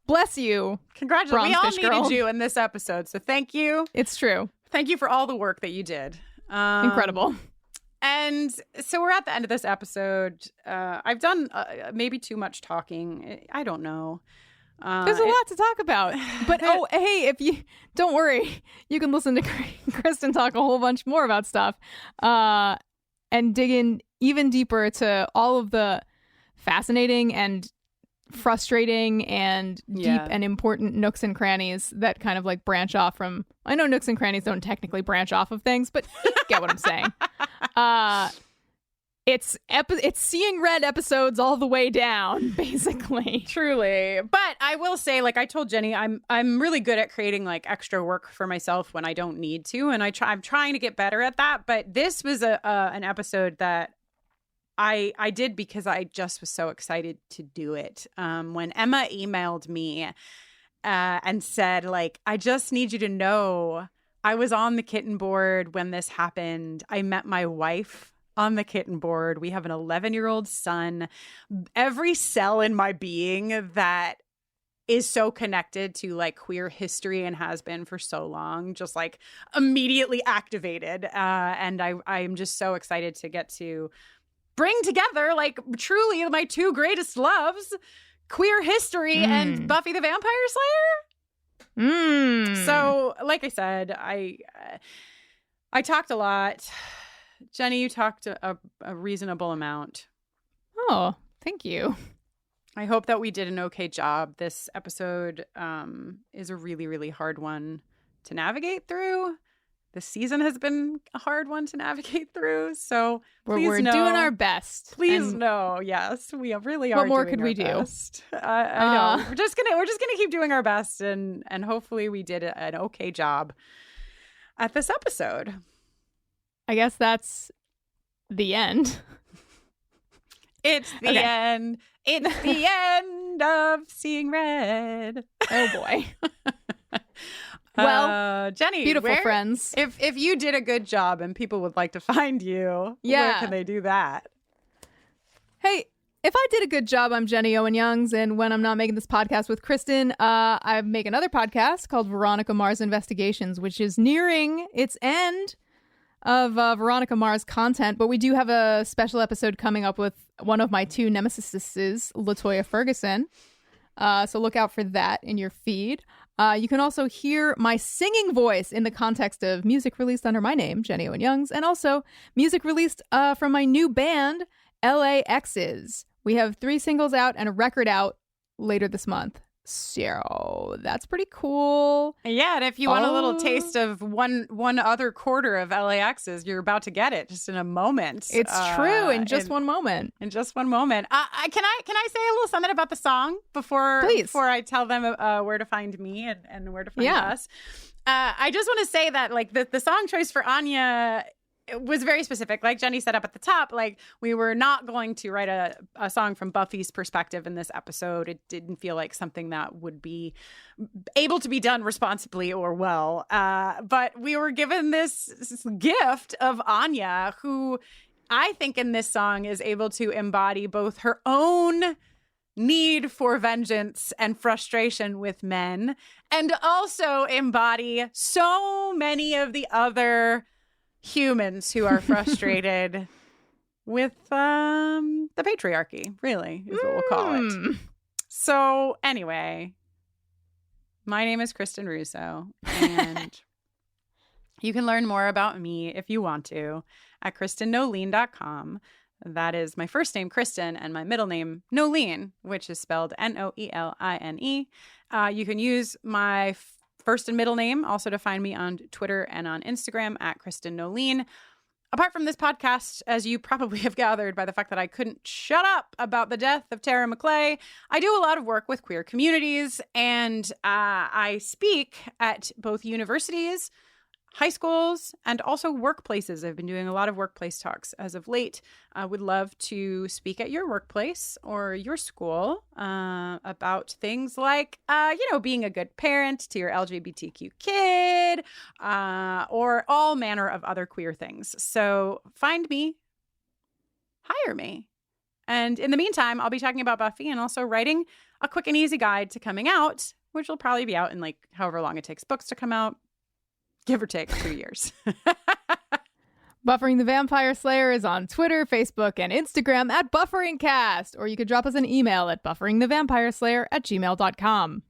Bless you. Congratulations. We all needed you in this episode, so thank you. It's true. Thank you for all the work that you did. Incredible. And so we're at the end of this episode. I've done maybe too much talking. I don't know. There's a lot to talk about. But hey, if you don't worry, you can listen to Kristen talk a whole bunch more about stuff and dig in even deeper to all of the fascinating and frustrating and deep and important nooks and crannies that kind of like branch off from. I know nooks and crannies don't technically branch off of things, but you get what I'm saying. It's seeing red episodes all the way down, basically. Truly. But I will say, like I told Jenny, I'm really good at creating like extra work for myself when I don't need to, and I'm trying to get better at that. But this was an episode that I did because I just was so excited to do it. When Emma emailed me and said, like, I just need you to know I was on the Kitten Board when this happened. I met my wife on the Kitten Board. We have an 11-year-old son. Every cell in my being that is so connected to like queer history and has been for so long, just like immediately activated. And I'm just so excited to get to bring together like truly my two greatest loves, queer history and Buffy the Vampire Slayer. So like I said, I talked a lot. Jenny, you talked a reasonable amount. Oh, thank you. I hope that we did an okay job. This episode is a really, really hard one to navigate through. The season has been a hard one to navigate through. So we're doing our best. Please know, yes, we really are. What more could we do? I know. We're just gonna keep doing our best, and hopefully we did an okay job at this episode. I guess that's the end. It's the end. It's the end of Seeing Red. Oh, boy. Well, Jenny, beautiful friends. If you did a good job and people would like to find you, where can they do that? Hey, if I did a good job, I'm Jenny Owen Youngs, and when I'm not making this podcast with Kristen, I make another podcast called Veronica Mars Investigations, which is nearing its end of Veronica Mars content, but we do have a special episode coming up with one of my two nemesises, LaToya Ferguson. So look out for that in your feed. You can also hear my singing voice in the context of music released under my name, Jenny Owen Youngs, and also music released from my new band, LAX's. We have 3 singles out and a record out later this month. So that's pretty cool. Yeah, and if you want a little taste of one other quarter of LAX's, you're about to get it just in a moment. It's true, in just one moment. In just one moment. Can I say a little something about the song before I tell them where to find me and where to find us? I just want to say that like the song choice for ANYA was very specific. Like Jenny said up at the top, like we were not going to write a song from Buffy's perspective in this episode. It didn't feel like something that would be able to be done responsibly or well. But we were given this gift of Anya, who I think in this song is able to embody both her own need for vengeance and frustration with men, and also embody so many of the other humans who are frustrated with the patriarchy, really, is what we'll call it. So anyway, my name is Kristin Russo, and you can learn more about me if you want to at KristinNoline.com. That is my first name, Kristin, and my middle name, Noline, which is spelled Noeline. You can use my first and middle name also to find me on Twitter and on Instagram at Kristin Noline. Apart from this podcast, as you probably have gathered by the fact that I couldn't shut up about the death of Tara McClay, I do a lot of work with queer communities, and I speak at both universities, high schools, and also workplaces. I've been doing a lot of workplace talks as of late. I would love to speak at your workplace or your school about things like, being a good parent to your LGBTQ kid, or all manner of other queer things. So find me, hire me. And in the meantime, I'll be talking about Buffy and also writing a quick and easy guide to coming out, which will probably be out in like however long it takes books to come out. Give or take 2 years. Buffering the Vampire Slayer is on Twitter, Facebook, and Instagram at BufferingCast, or you could drop us an email at bufferingthevampireslayer@gmail.com.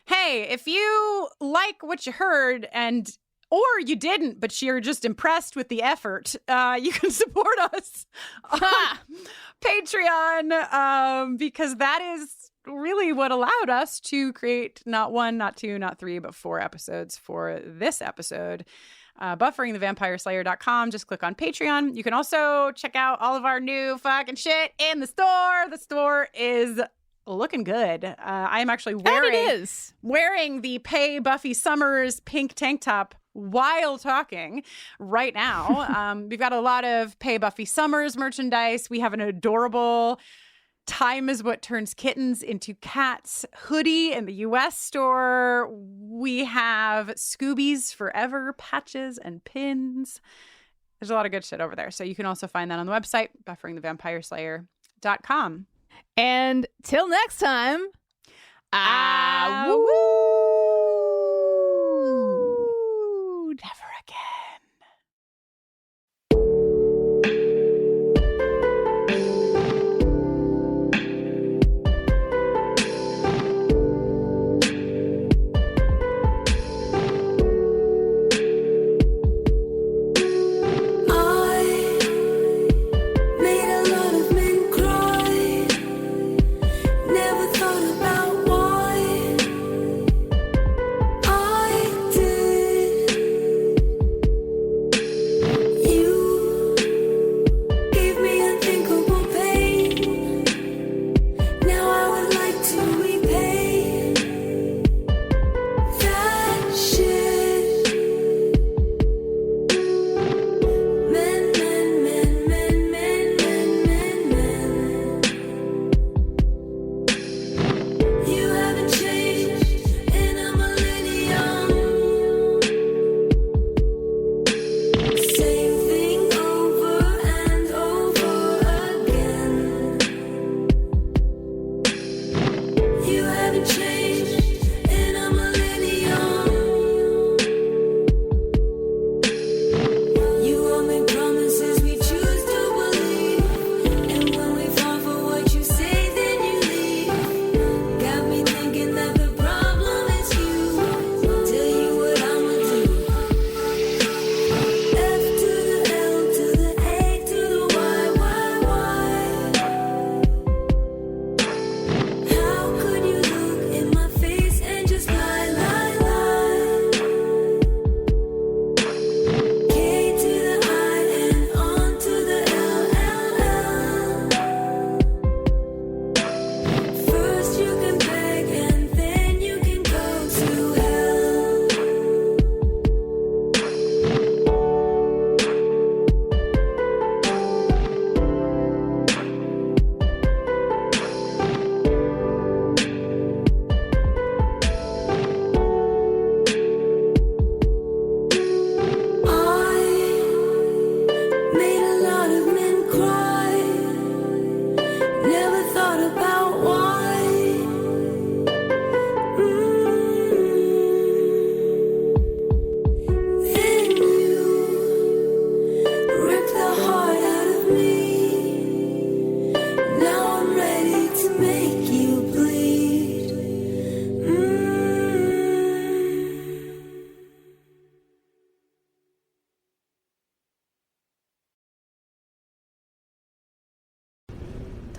Hey, if you like what you heard or you didn't, but you're just impressed with the effort, you can support us on Patreon, because that is really what allowed us to create not 1, not 2, not 3, but 4 episodes for this episode. Bufferingthevampireslayer.com. Just click on Patreon. You can also check out all of our new fucking shit in the store. The store is looking good. I am actually wearing the Pay Buffy Summers pink tank top while talking right now. We've got a lot of Pay Buffy Summers merchandise. We have an adorable Time is What Turns Kittens into Cats hoodie in the US store. We have Scooby's Forever patches and pins. There's a lot of good shit over there. So you can also find that on the website, bufferingthevampireslayer.com. And till next time, never again.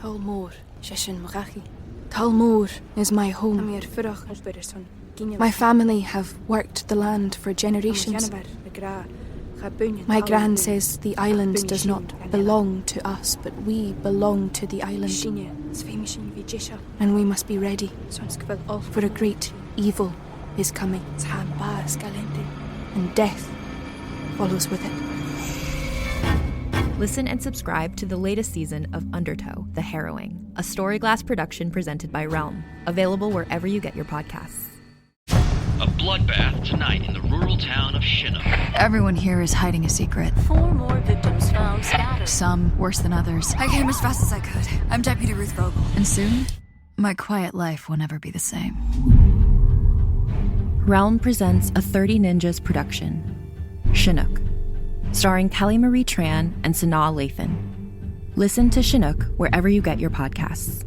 Talmor, Shishin Magaki. Talmor is my home. My family have worked the land for generations. My gran says the island does not belong to us, but we belong to the island. And we must be ready, for a great evil is coming, and death follows with it. Listen and subscribe to the latest season of Undertow, The Harrowing, a Storyglass production presented by Realm, available wherever you get your podcasts. A bloodbath tonight in the rural town of Chinook. Everyone here is hiding a secret. 4 more victims found scattered. Some worse than others. I came as fast as I could. I'm Deputy Ruth Vogel. And soon, my quiet life will never be the same. Realm presents a 30 Ninjas production, Chinook, starring Kelly Marie Tran and Sanaa Lathan. Listen to Chinook wherever you get your podcasts.